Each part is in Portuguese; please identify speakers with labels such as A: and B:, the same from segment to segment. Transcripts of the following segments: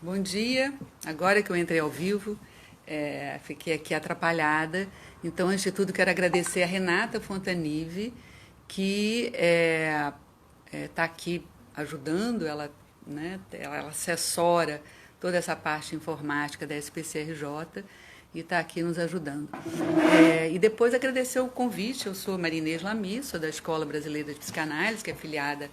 A: Bom dia. Agora que eu entrei ao vivo, fiquei aqui atrapalhada. Então, antes de tudo, quero agradecer a Renata Fontanive, que está aqui ajudando, ela assessora toda essa parte informática da SPCRJ e está aqui nos ajudando. E depois agradecer o convite. Eu sou Maria Inês Lamy, sou da Escola Brasileira de Psicanálise, que é afiliada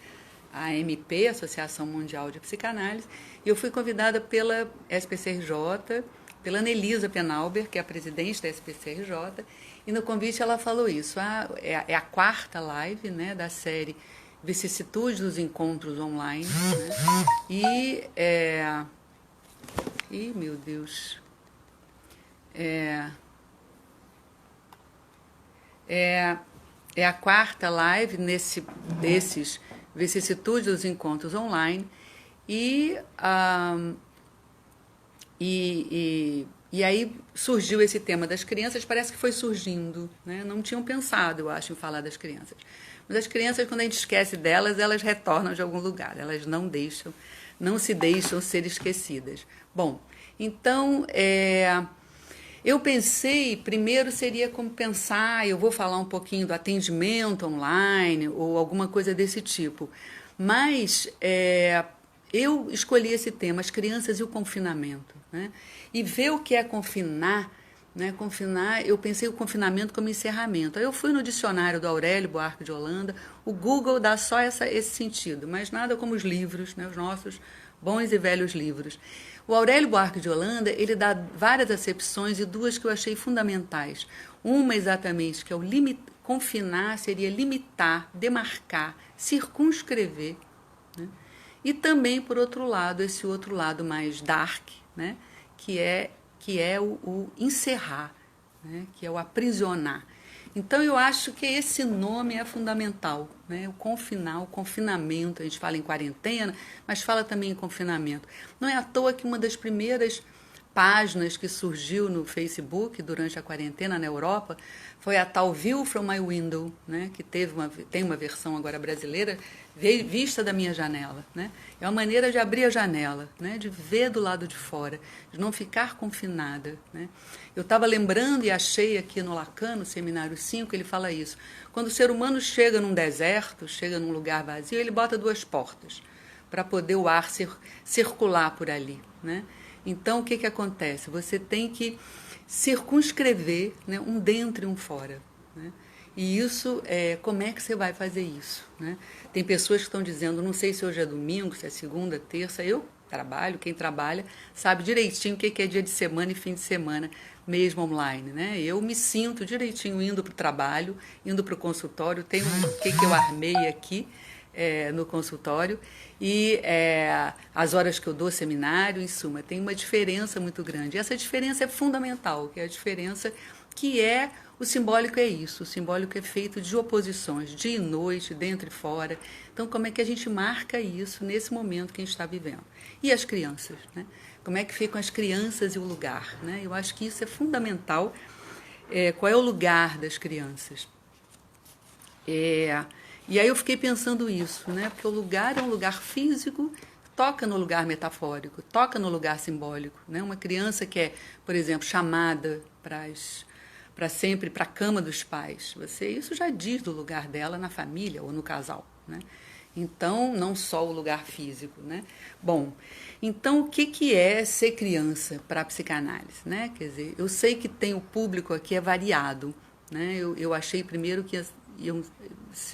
A: à AMP, Associação Mundial de Psicanálise, e eu fui convidada pela SPCRJ, pela Anelisa Penalber, que é a presidente da SPCRJ, e no convite ela falou isso, é a quarta live, né, da série Vicissitudes dos Encontros Online, né, meu Deus, é a quarta live desses Vicissitudes dos Encontros Online, e aí surgiu esse tema das crianças, parece que foi surgindo, né? Não tinham pensado, eu acho, em falar das crianças. Mas as crianças, quando a gente esquece delas, elas retornam de algum lugar, elas não se deixam ser esquecidas. Bom, então, eu pensei, primeiro seria como pensar, eu vou falar um pouquinho do atendimento online ou alguma coisa desse tipo, mas eu escolhi esse tema, as crianças e o confinamento, né? E ver o que é confinar, né? Confinar, eu pensei o confinamento como encerramento. Aí eu fui no dicionário do Aurélio Buarque de Holanda, o Google dá só esse sentido, mas nada como os livros, né? Os nossos bons e velhos livros. O Aurélio Buarque de Holanda, ele dá várias acepções e duas que eu achei fundamentais. Uma exatamente, que é confinar, seria limitar, demarcar, circunscrever, né? E também, por outro lado, esse outro lado mais dark, né? que é o encerrar, né? Que é o aprisionar. Então, eu acho que esse nome é fundamental, né? O confinar, o confinamento, a gente fala em quarentena, mas fala também em confinamento. Não é à toa que uma das primeiras páginas que surgiu no Facebook durante a quarentena na Europa foi a tal View from My Window, né? Que tem uma versão agora brasileira, vista da minha janela, né? É uma maneira de abrir a janela, né? De ver do lado de fora, de não ficar confinada, né? Eu estava lembrando e achei aqui no Lacan, no Seminário 5, ele fala isso. Quando o ser humano chega num deserto, chega num lugar vazio, ele bota duas portas para poder o ar circular por ali, né? Então, o que acontece? Você tem que circunscrever, né, um dentro e um fora, né? E isso, como é que você vai fazer isso, né? Tem pessoas que estão dizendo, não sei se hoje é domingo, se é segunda, terça, eu trabalho, quem trabalha sabe direitinho o que é dia de semana e fim de semana, mesmo online, né? Eu me sinto direitinho indo para o trabalho, indo para o consultório, tem o que eu armei aqui, no consultório, e as horas que eu dou seminário, em suma, tem uma diferença muito grande. E essa diferença é fundamental, que é a diferença que o simbólico é isso, o simbólico é feito de oposições, dia e noite, dentro e fora. Então, como é que a gente marca isso nesse momento que a gente está vivendo? E as crianças, né? Como é que ficam as crianças e o lugar, né? Eu acho que isso é fundamental. Qual é o lugar das crianças? E aí eu fiquei pensando isso, né? Porque o lugar é um lugar físico, toca no lugar metafórico, toca no lugar simbólico, né? Uma criança que é, por exemplo, chamada para sempre para a cama dos pais, isso já diz do lugar dela na família ou no casal, né? Então, não só o lugar físico, né? Bom, então o que é ser criança para a psicanálise, né? Quer dizer, eu sei que tem o público aqui variado, né? Eu achei primeiro que iam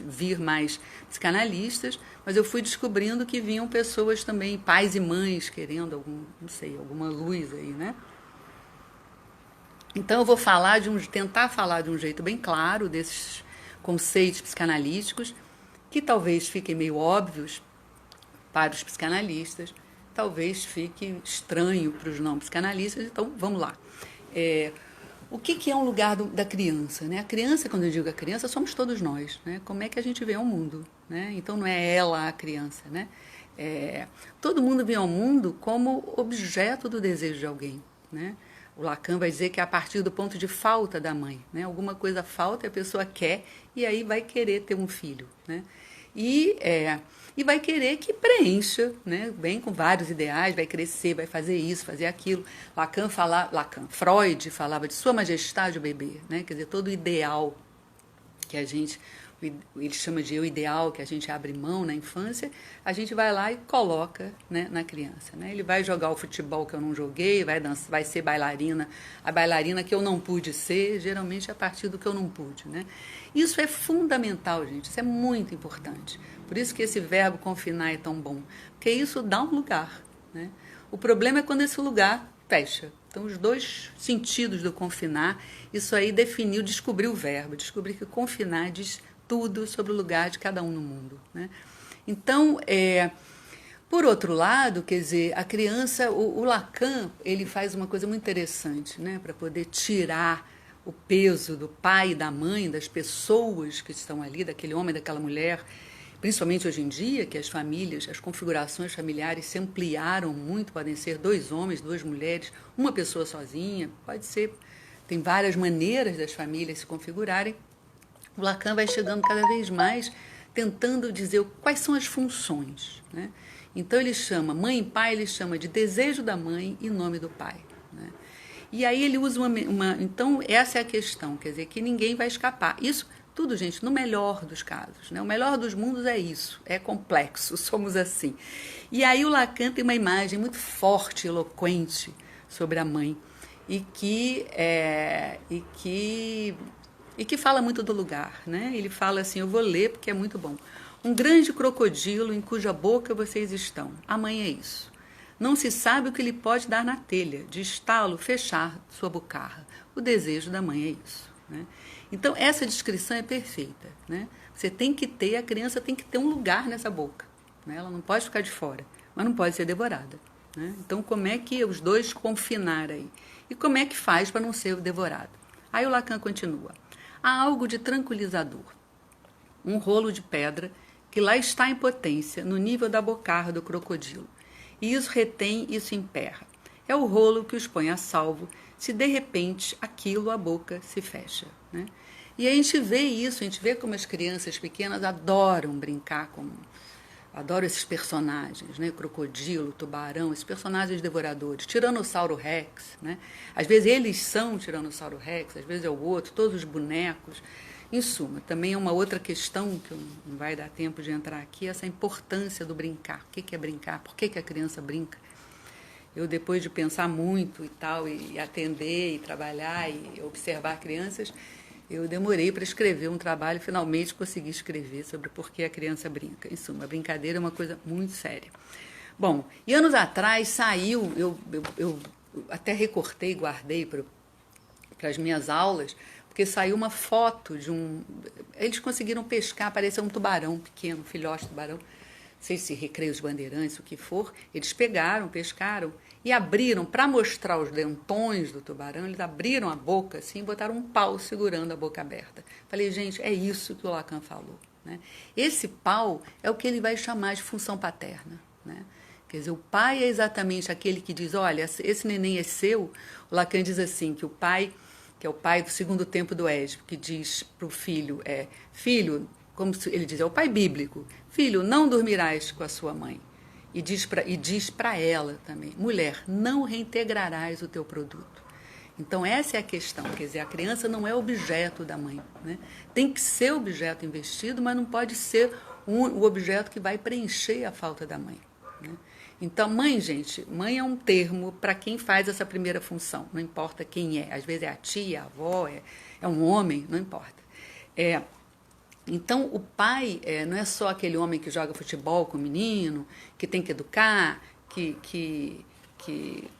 A: vir mais psicanalistas, mas eu fui descobrindo que vinham pessoas também, pais e mães, querendo alguma luz aí, né? Então eu vou tentar falar de um jeito bem claro desses conceitos psicanalíticos, que talvez fiquem meio óbvios para os psicanalistas, talvez fique estranho para os não psicanalistas, então vamos lá. O que é um lugar da criança, né? A criança, quando eu digo a criança, somos todos nós, né? Como é que a gente vê ao mundo, né? Então não é ela a criança, né? Todo mundo vê ao mundo como objeto do desejo de alguém, né? O Lacan vai dizer que é a partir do ponto de falta da mãe, né? Alguma coisa falta e a pessoa quer, e aí vai querer ter um filho, né? E e vai querer que preencha, né? Vem com vários ideais, vai crescer, vai fazer isso, fazer aquilo. Freud falava de Sua Majestade o bebê, né? Quer dizer, todo o ideal que a gente, ele chama de eu ideal, que a gente abre mão na infância, a gente vai lá e coloca, né, na criança. Né? Ele vai jogar o futebol que eu não joguei, vai dançar, vai ser bailarina, a bailarina que eu não pude ser, geralmente a partir do que eu não pude. Né? Isso é fundamental, gente, isso é muito importante. Por isso que esse verbo confinar é tão bom, porque isso dá um lugar. Né? O problema é quando esse lugar fecha. Então, os dois sentidos do confinar, isso aí definiu, descobriu o verbo, descobriu que confinar diz tudo sobre o lugar de cada um no mundo. Né? Então, por outro lado, quer dizer, a criança, o Lacan, ele faz uma coisa muito interessante, né, para poder tirar o peso do pai e da mãe, das pessoas que estão ali, daquele homem, daquela mulher, principalmente hoje em dia, que as famílias, as configurações familiares se ampliaram muito, podem ser 2 homens, 2 mulheres, uma pessoa sozinha, pode ser, tem várias maneiras das famílias se configurarem. O Lacan vai chegando cada vez mais tentando dizer quais são as funções. Né? Então ele chama, mãe e pai, ele chama de desejo da mãe e nome do pai. Né? E aí ele usa então essa é a questão, quer dizer, que ninguém vai escapar. Isso tudo, gente, no melhor dos casos. Né? O melhor dos mundos é isso, é complexo, somos assim. E aí o Lacan tem uma imagem muito forte, eloquente sobre a mãe e que fala muito do lugar. Né? Ele fala assim, eu vou ler porque é muito bom. Um grande crocodilo em cuja boca vocês estão. A mãe é isso. Não se sabe o que lhe pode dar na telha, de estalo, fechar sua bocarra. O desejo da mãe é isso. Né? Então, essa descrição é perfeita. Né? Você tem que ter, a criança tem que ter um lugar nessa boca. Né? Ela não pode ficar de fora, mas não pode ser devorada. Né? Então, como é que os dois confinaram aí? E como é que faz para não ser devorado? Aí o Lacan continua. Há algo de tranquilizador. Um rolo de pedra que lá está em potência, no nível da bocarra do crocodilo. E isso retém, isso emperra. É o rolo que os põe a salvo, se de repente aquilo, a boca, se fecha. Né? E a gente vê isso, a gente vê como as crianças pequenas adoram brincar adoram esses personagens, né? Crocodilo, tubarão, esses personagens devoradores, Tiranossauro Rex, né? Às vezes eles são Tiranossauro Rex, às vezes é o outro, todos os bonecos. Em suma, também é uma outra questão que não vai dar tempo de entrar aqui, essa importância do brincar. O que é brincar? Por que a criança brinca? Eu, depois de pensar muito e tal, e atender, e trabalhar, e observar crianças, eu demorei para escrever um trabalho, finalmente consegui escrever sobre por que a criança brinca. Em suma, a brincadeira é uma coisa muito séria. Bom, e anos atrás saiu, eu até recortei, guardei para as minhas aulas, porque saiu uma foto de eles conseguiram pescar, parecia um tubarão pequeno, um filhote de tubarão, não sei se Recreio dos Bandeirantes, o que for, eles pescaram e abriram, para mostrar os dentões do tubarão, eles abriram a boca assim e botaram um pau segurando a boca aberta. Falei, gente, é isso que o Lacan falou. Né? Esse pau é o que ele vai chamar de função paterna. Né? Quer dizer, o pai é exatamente aquele que diz, olha, esse neném é seu. O Lacan diz assim, que o pai, que é o pai do segundo tempo do Édipo, que diz para o filho, filho, como ele diz, é o pai bíblico, filho, não dormirás com a sua mãe. E diz para ela também, mulher, não reintegrarás o teu produto. Então essa é a questão, quer dizer, a criança não é objeto da mãe. Né? Tem que ser objeto investido, mas não pode ser o objeto que vai preencher a falta da mãe. Né? Então, mãe, gente, mãe é um termo para quem faz essa primeira função, não importa quem é. Às vezes é a tia, a avó, é um homem, não importa. Então, o pai não é só aquele homem que joga futebol com o menino, que tem que educar, que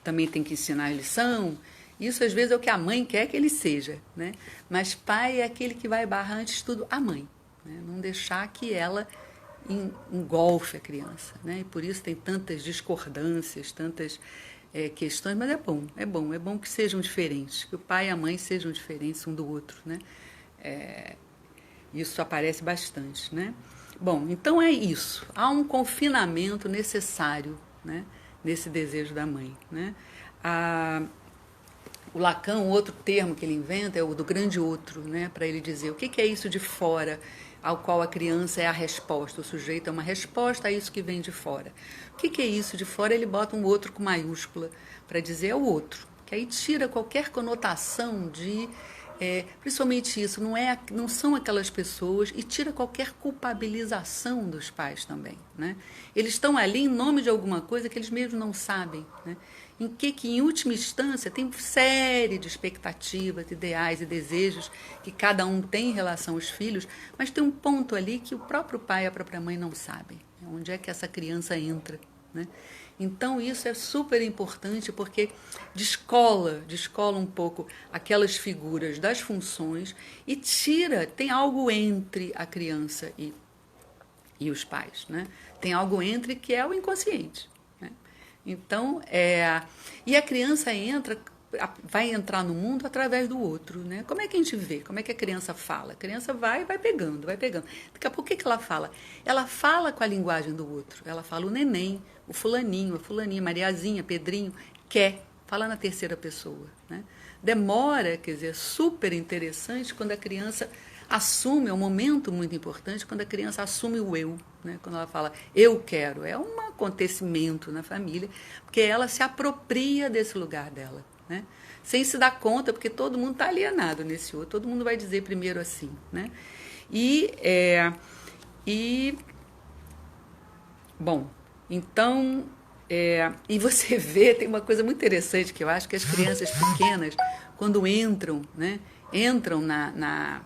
A: também tem que ensinar a lição. Isso, às vezes, é o que a mãe quer que ele seja. Né? Mas pai é aquele que vai barrar, antes de tudo, a mãe. Né? Não deixar que ela engolfe a criança. Né? E por isso tem tantas discordâncias, tantas questões, mas é bom que sejam diferentes, que o pai e a mãe sejam diferentes um do outro. Né? Isso aparece bastante. Né? Bom, então é isso. Há um confinamento necessário, né, nesse desejo da mãe. Né? O Lacan, outro termo que ele inventa é o do grande outro, né, para ele dizer o que é isso de fora. ao qual a criança é a resposta, o sujeito é uma resposta a isso que vem de fora. O que é isso de fora? Ele bota um outro com maiúscula para dizer é o outro, que aí tira qualquer conotação de, principalmente isso, não são aquelas pessoas, e tira qualquer culpabilização dos pais também, né? Eles estão ali em nome de alguma coisa que eles mesmos não sabem, né? Que em última instância tem série de expectativas, ideais e desejos que cada um tem em relação aos filhos, mas tem um ponto ali que o próprio pai e a própria mãe não sabem, onde é que essa criança entra, né? Então isso é super importante porque descola um pouco aquelas figuras das funções e tem algo entre a criança e os pais, né? Tem algo entre que é o inconsciente. Então, e a criança vai entrar no mundo através do outro, né? Como é que a gente vê? Como é que a criança fala? A criança vai pegando, vai pegando. Daqui a pouco, o que ela fala? Ela fala com a linguagem do outro. Ela fala o neném, o fulaninho, a fulaninha, Mariazinha, Pedrinho, quer. Fala na terceira pessoa, né? Demora, quer dizer, super interessante quando a criança assume, é um momento muito importante quando a criança assume o eu, né? Quando ela fala eu quero, é um acontecimento na família, porque ela se apropria desse lugar dela, né? Sem se dar conta, porque todo mundo está alienado nesse outro, todo mundo vai dizer primeiro assim, né? Bom, então, e você vê, tem uma coisa muito interessante que eu acho que as crianças pequenas, quando entram, né? Entram na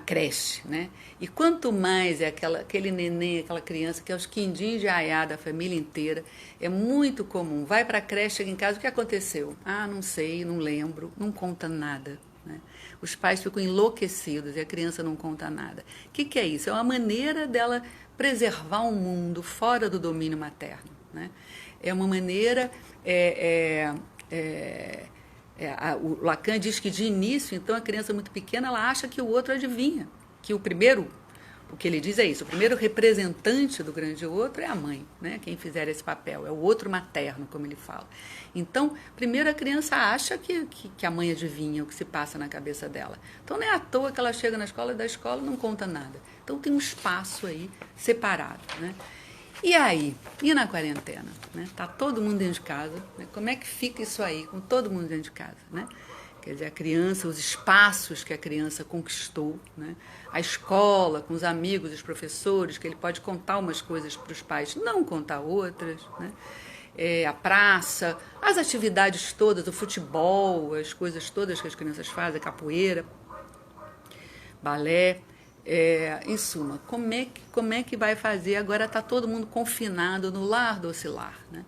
A: creche, né? E quanto mais é aquele neném, aquela criança que é os quindins de aiá da família inteira, é muito comum. Vai para a creche, chega em casa, o que aconteceu? Ah, não sei, não lembro, não conta nada, né? Os pais ficam enlouquecidos e a criança não conta nada. O que é isso? É uma maneira dela preservar um mundo fora do domínio materno, né? É uma maneira... o Lacan diz que de início, então, a criança muito pequena, ela acha que o outro adivinha, que o que ele diz é isso, o primeiro representante do grande outro é a mãe, né? Quem fizer esse papel, é o outro materno, como ele fala. Então, primeiro a criança acha que a mãe adivinha o que se passa na cabeça dela. Então, não é à toa que ela chega na escola e da escola não conta nada. Então, tem um espaço aí separado, né? E aí? E na quarentena? Né? Tá todo mundo dentro de casa, né? Como é que fica isso aí, com todo mundo dentro de casa, né? Quer dizer, a criança, os espaços que a criança conquistou, né? A escola, com os amigos, os professores, que ele pode contar umas coisas para os pais, não contar outras, né? A praça, as atividades todas, o futebol, as coisas todas que as crianças fazem, capoeira, balé. Em suma, como é que vai fazer? Agora está todo mundo confinado no lar docilar, né?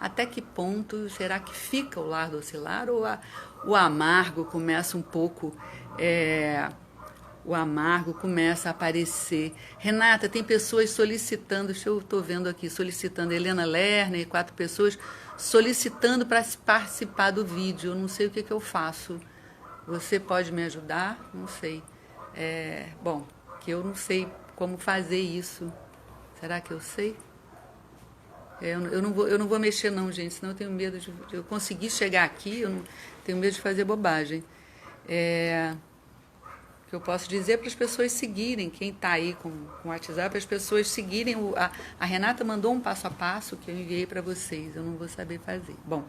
A: Até que ponto será que fica o lar docilar ou o amargo começa um pouco... o amargo começa a aparecer. Renata, tem pessoas solicitando, eu estou vendo aqui, solicitando, Helena Lerner, 4 pessoas solicitando para participar do vídeo. Eu não sei o que eu faço. Você pode me ajudar? Não sei. Bom, que eu não sei como fazer isso. Será que eu sei? Eu não vou mexer não, gente, senão eu tenho medo de eu conseguir chegar aqui, tenho medo de fazer bobagem. O que eu posso dizer para as pessoas seguirem, quem está aí com o WhatsApp, para as pessoas seguirem. A Renata mandou um passo a passo que eu enviei para vocês, eu não vou saber fazer. Bom,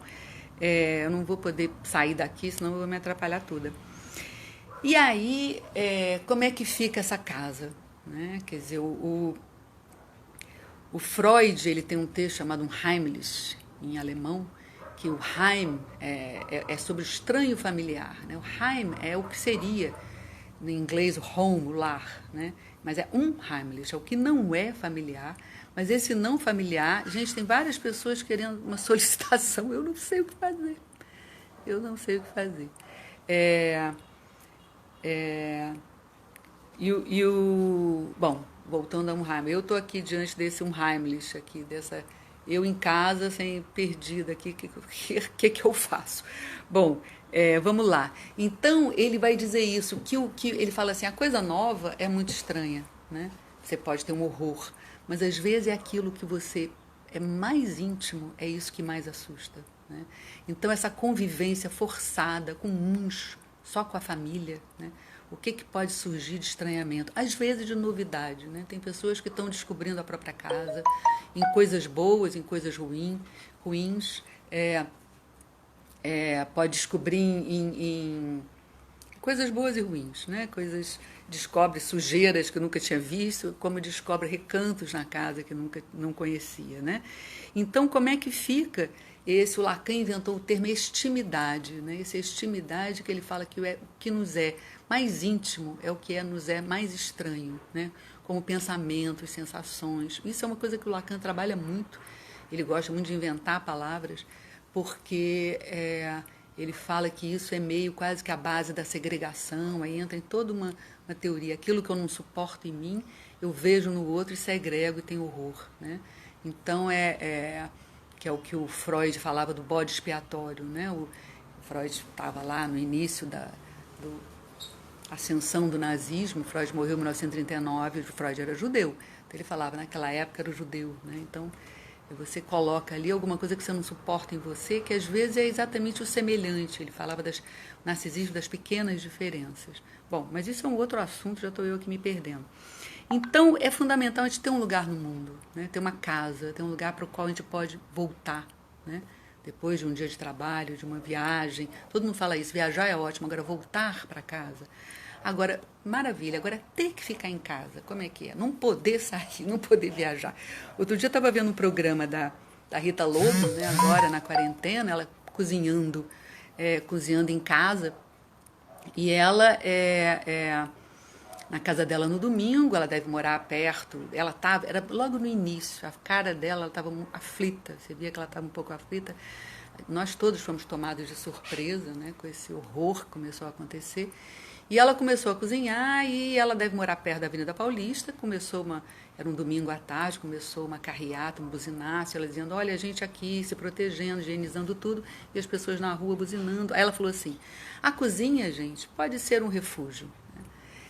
A: eu não vou poder sair daqui, senão eu vou me atrapalhar toda. E aí, como é que fica essa casa? Né? Quer dizer, o Freud, ele tem um texto chamado um Heimlich, em alemão, que o Heim é sobre o estranho familiar. Né? O Heim é o que seria, em inglês, o home, o lar. Né? Mas é um Heimlich, é o que não é familiar. Mas esse não familiar, gente, tem várias pessoas querendo uma solicitação, eu não sei o que fazer. Bom, voltando a um Heimlich, eu estou aqui diante desse um Heimlich aqui, eu em casa, perdida aqui, o que eu faço? Bom, vamos lá. Então, ele vai dizer isso, que ele fala assim, a coisa nova é muito estranha, né? Você pode ter um horror, mas às vezes é aquilo que você é mais íntimo, é isso que mais assusta, né? Então, essa convivência forçada com uns, só com a família, né? o que pode surgir de estranhamento, às vezes de novidade, né? Tem pessoas que estão descobrindo a própria casa, em coisas boas, em coisas ruins, pode descobrir em coisas boas e ruins, né? Descobre sujeiras que nunca tinha visto, como descobre recantos na casa que nunca não conhecia, né? Então, como é que fica o Lacan inventou o termo extimidade, né? Essa extimidade que ele fala que o que nos é mais íntimo é o que nos é mais estranho, né? Como pensamentos, sensações. Isso é uma coisa que o Lacan trabalha muito. Ele gosta muito de inventar palavras, porque ele fala que isso é meio quase que a base da segregação, aí entra em toda uma teoria. Aquilo que eu não suporto em mim, eu vejo no outro e segrego e tenho horror, né? Então, que é o que o Freud falava do bode expiatório, né? O Freud estava lá no início da ascensão do nazismo. Freud morreu em 1939, o Freud era judeu. Então ele falava, naquela época era o judeu, né? Então, você coloca ali alguma coisa que você não suporta em você, que às vezes é exatamente o semelhante. Ele falava do narcisismo, das pequenas diferenças. Bom, mas isso é um outro assunto, já estou eu aqui me perdendo. Então, é fundamental a gente ter um lugar no mundo, né? Ter uma casa, ter um lugar para o qual a gente pode voltar, né? Depois de um dia de trabalho, de uma viagem. Todo mundo fala isso, viajar é ótimo, agora voltar para casa. Agora, maravilha, agora ter que ficar em casa, como é que é? Não poder sair, não poder viajar. Outro dia eu estava vendo um programa da Rita Lobo, né? Agora na quarentena, ela cozinhando em casa, e ela na casa dela no domingo, ela deve morar perto, era logo no início, a cara dela, ela estava aflita, você via que ela estava um pouco aflita. Nós todos fomos tomados de surpresa, né, com esse horror que começou a acontecer. E ela começou a cozinhar, e ela deve morar perto da Avenida Paulista. Era um domingo à tarde, começou uma carreata, um buzinaço, ela dizendo, olha, a gente aqui se protegendo, higienizando tudo, e as pessoas na rua buzinando. Aí ela falou assim, a cozinha, gente, pode ser um refúgio.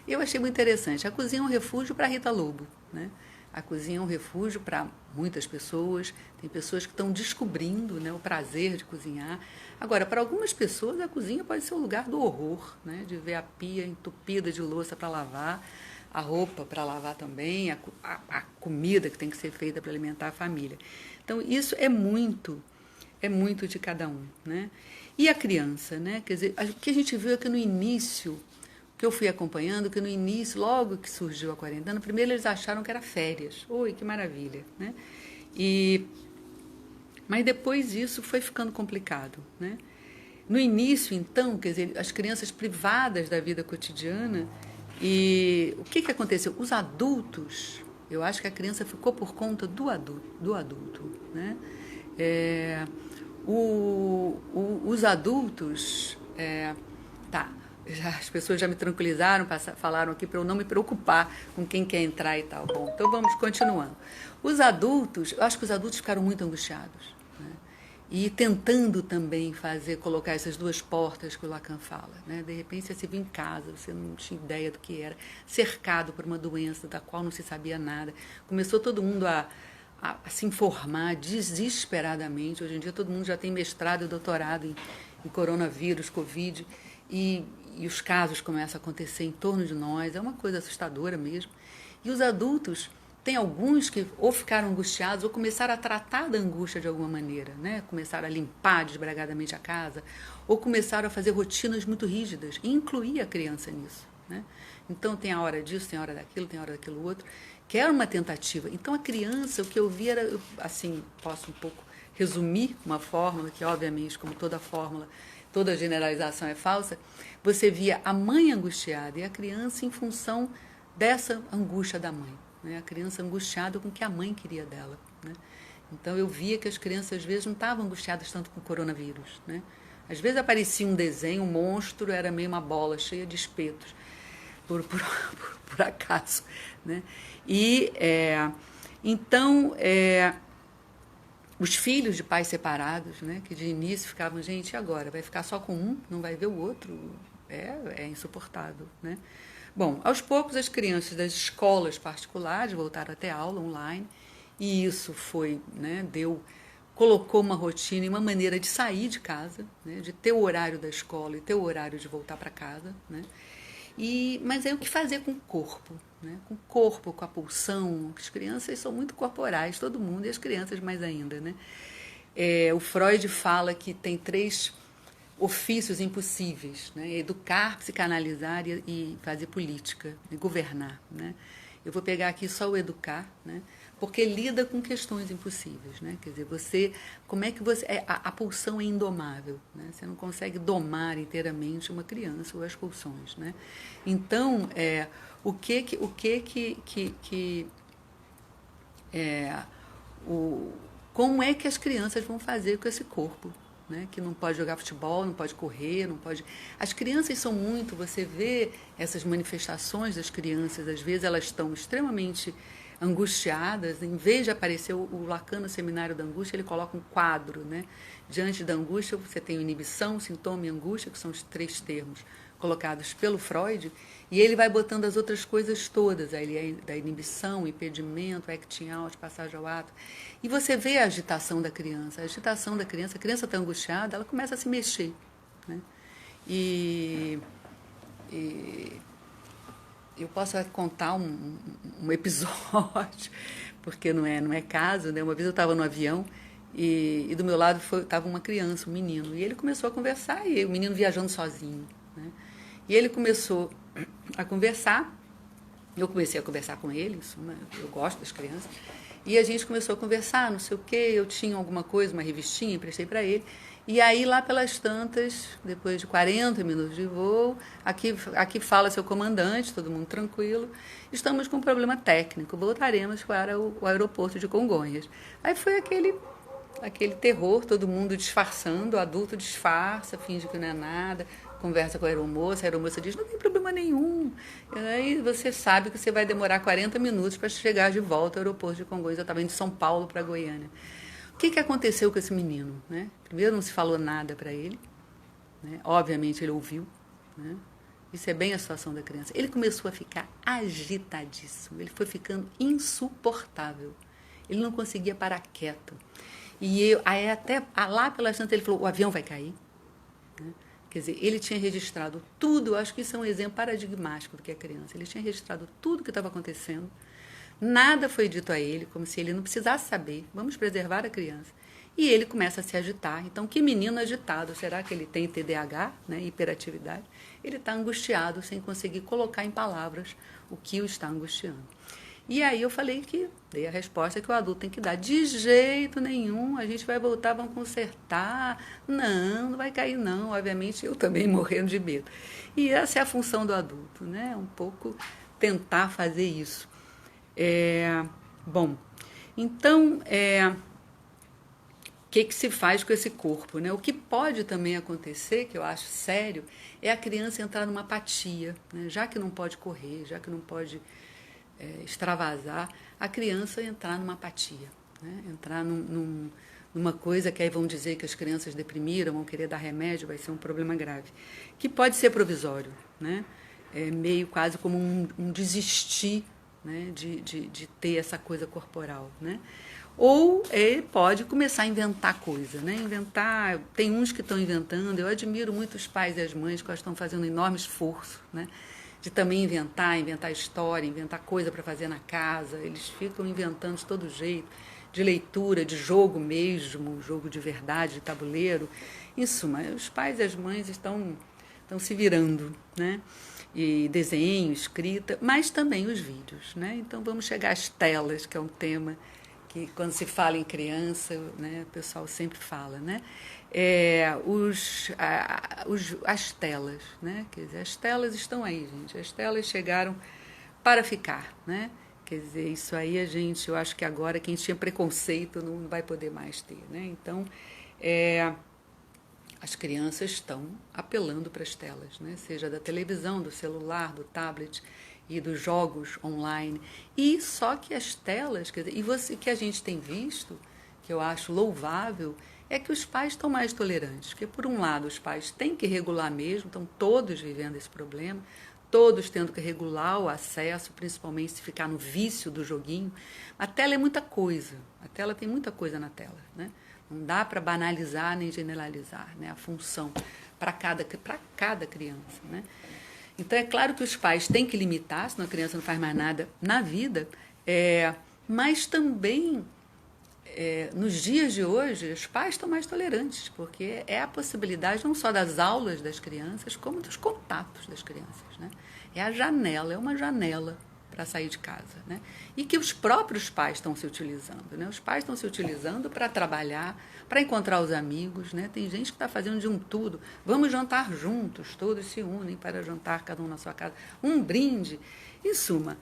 A: Eu achei muito interessante. A cozinha é um refúgio para a Rita Lobo, né? A cozinha é um refúgio para muitas pessoas. Tem pessoas que estão descobrindo, né, o prazer de cozinhar. Agora, para algumas pessoas, a cozinha pode ser o lugar do horror, né? De ver a pia entupida de louça para lavar, a roupa para lavar também, a comida que tem que ser feita para alimentar a família. Então, isso é muito de cada um, né? E a criança, né? Quer dizer, o que a gente viu é que no início, que eu fui acompanhando, que no início, logo que surgiu a quarentena, primeiro eles acharam que era férias. Oi, que maravilha, né? Mas depois isso foi ficando complicado, né? No início, então, quer dizer, as crianças privadas da vida cotidiana, e o que aconteceu? Os adultos, eu acho que a criança ficou por conta do adulto, né? Os adultos, as pessoas já me tranquilizaram, falaram aqui para eu não me preocupar com quem quer entrar e tal. Bom, então vamos continuando. Os adultos, eu acho que os adultos ficaram muito angustiados, né? E tentando também colocar essas duas portas que o Lacan fala, né? De repente você se viu em casa, você não tinha ideia do que era, cercado por uma doença da qual não se sabia nada. Começou todo mundo a se informar desesperadamente. Hoje em dia todo mundo já tem mestrado e doutorado em coronavírus, Covid, e os casos começam a acontecer em torno de nós, é uma coisa assustadora mesmo. E os adultos, tem alguns que ou ficaram angustiados ou começaram a tratar da angústia de alguma maneira, né? Começaram a limpar desbragadamente a casa, ou começaram a fazer rotinas muito rígidas, e incluir a criança nisso, né? Então tem a hora disso, tem a hora daquilo, tem a hora daquilo outro, que era uma tentativa. Então a criança, o que eu vi era, assim, posso um pouco resumir uma fórmula, que obviamente, como toda fórmula, toda generalização é falsa, você via a mãe angustiada e a criança em função dessa angústia da mãe, né? A criança angustiada com o que a mãe queria dela, né? Então eu via que as crianças às vezes não estavam angustiadas tanto com o coronavírus, né? Às vezes aparecia um desenho, um monstro, era meio uma bola cheia de espetos, por acaso, né? E então os filhos de pais separados, né, que de início ficavam, gente, e agora? Vai ficar só com um? Não vai ver o outro? É insuportável, né? Bom, aos poucos as crianças das escolas particulares voltaram a ter aula online, e isso foi, né, colocou uma rotina e uma maneira de sair de casa, né, de ter o horário da escola e ter o horário de voltar para casa, né? Mas aí o que fazer com o corpo? Né? Com o corpo, com a pulsão. As crianças são muito corporais, todo mundo, e as crianças mais ainda. Né? O Freud fala que tem 3 ofícios impossíveis, né? Educar, psicanalizar e fazer política, e governar. Né? Eu vou pegar aqui só o educar, né? Porque lida com questões impossíveis. Né? Quer dizer, como é que você... A pulsão é indomável. Né? Você não consegue domar inteiramente uma criança ou as pulsões. Né? Então, como é que as crianças vão fazer com esse corpo? Né, que não pode jogar futebol, não pode correr, não pode... As crianças são muito... Você vê essas manifestações das crianças, às vezes elas estão extremamente angustiadas, em vez de aparecer o Lacan no Seminário da Angústia, ele coloca um quadro, né? Diante da angústia você tem inibição, sintoma e angústia, que são os 3 termos colocados pelo Freud, e ele vai botando as outras coisas todas, aí da inibição, impedimento, acting out, passagem ao ato, e você vê a agitação da criança, a criança está angustiada, ela começa a se mexer, né? E eu posso contar um episódio, porque não é caso, né? Uma vez eu estava no avião e do meu lado estava uma criança, um menino, e ele começou a conversar, e o menino viajando sozinho, né? E ele começou a conversar, eu comecei a conversar com ele, eu gosto das crianças, e a gente começou a conversar, não sei o quê, eu tinha alguma coisa, uma revistinha, emprestei para ele, e aí lá pelas tantas, depois de 40 minutos de voo, aqui fala seu comandante, todo mundo tranquilo, estamos com um problema técnico, voltaremos para o aeroporto de Congonhas. Aí foi aquele terror, todo mundo disfarçando, o adulto disfarça, finge que não é nada, conversa com a aeromoça diz, não tem problema nenhum. E aí você sabe que você vai demorar 40 minutos para chegar de volta ao aeroporto de Congonhas. Eu estava indo de São Paulo para Goiânia. O que aconteceu com esse menino? Né? Primeiro, não se falou nada para ele. Né? Obviamente, ele ouviu. Né? Isso é bem a situação da criança. Ele começou a ficar agitadíssimo. Ele foi ficando insuportável. Ele não conseguia parar quieto. Aí até lá pelas tantas ele falou, o avião vai cair. Né? Quer dizer, ele tinha registrado tudo, eu acho que isso é um exemplo paradigmático do que é criança. Ele tinha registrado tudo o que estava acontecendo, nada foi dito a ele, como se ele não precisasse saber, vamos preservar a criança. E ele começa a se agitar. Então, que menino agitado? Será que ele tem TDAH, né, hiperatividade? Ele está angustiado, sem conseguir colocar em palavras o que o está angustiando. E aí eu dei a resposta que o adulto tem que dar. De jeito nenhum, a gente vai voltar, vamos consertar. Não vai cair não. Obviamente eu também morrendo de medo. E essa é a função do adulto, né? Um pouco tentar fazer isso. Bom, então, o que se faz com esse corpo? Né? O que pode também acontecer, que eu acho sério, é a criança entrar numa apatia. Né? Já que não pode correr, já que não pode... extravasar, a criança entrar numa apatia, né? Entrar numa coisa que aí vão dizer que as crianças deprimiram, vão querer dar remédio, vai ser um problema grave, que pode ser provisório, né? É meio quase como um desistir, né? de ter essa coisa corporal, né? Ou ele pode começar a inventar coisa, né? Tem uns que estão inventando, eu admiro muito os pais e as mães que estão fazendo um enorme esforço, né? De também inventar história, inventar coisa para fazer na casa. Eles ficam inventando de todo jeito, de leitura, de jogo mesmo, jogo de verdade, de tabuleiro. Em suma, os pais e as mães estão se virando, né? E desenho, escrita, mas também os vídeos, né? Então vamos chegar às telas, que é um tema que quando se fala em criança, né, o pessoal sempre fala, né? As telas, né? Quer dizer, as telas estão aí, gente. As telas chegaram para ficar, né? Quer dizer, isso aí eu acho que agora quem tinha preconceito não vai poder mais ter, né? Então, as crianças estão apelando para as telas, né? Seja da televisão, do celular, do tablet e dos jogos online. E só que as telas, quer dizer, que a gente tem visto, que eu acho louvável, é que os pais estão mais tolerantes. Porque, por um lado, os pais têm que regular mesmo, estão todos vivendo esse problema, todos tendo que regular o acesso, principalmente se ficar no vício do joguinho. A tela é muita coisa, a tela tem muita coisa na tela, né? Não dá para banalizar nem generalizar, né, a função para cada criança, né? Então, é claro que os pais têm que limitar, senão a criança não faz mais nada na vida, mas também, nos dias de hoje, os pais estão mais tolerantes, porque é a possibilidade não só das aulas das crianças, como dos contatos das crianças, né? É a janela, é uma janela para sair de casa, né? E que os próprios pais estão se utilizando, né? Os pais estão se utilizando para trabalhar, para encontrar os amigos, né? Tem gente que está fazendo de um tudo. Vamos jantar juntos, todos se unem para jantar, cada um na sua casa. Um brinde. Em suma,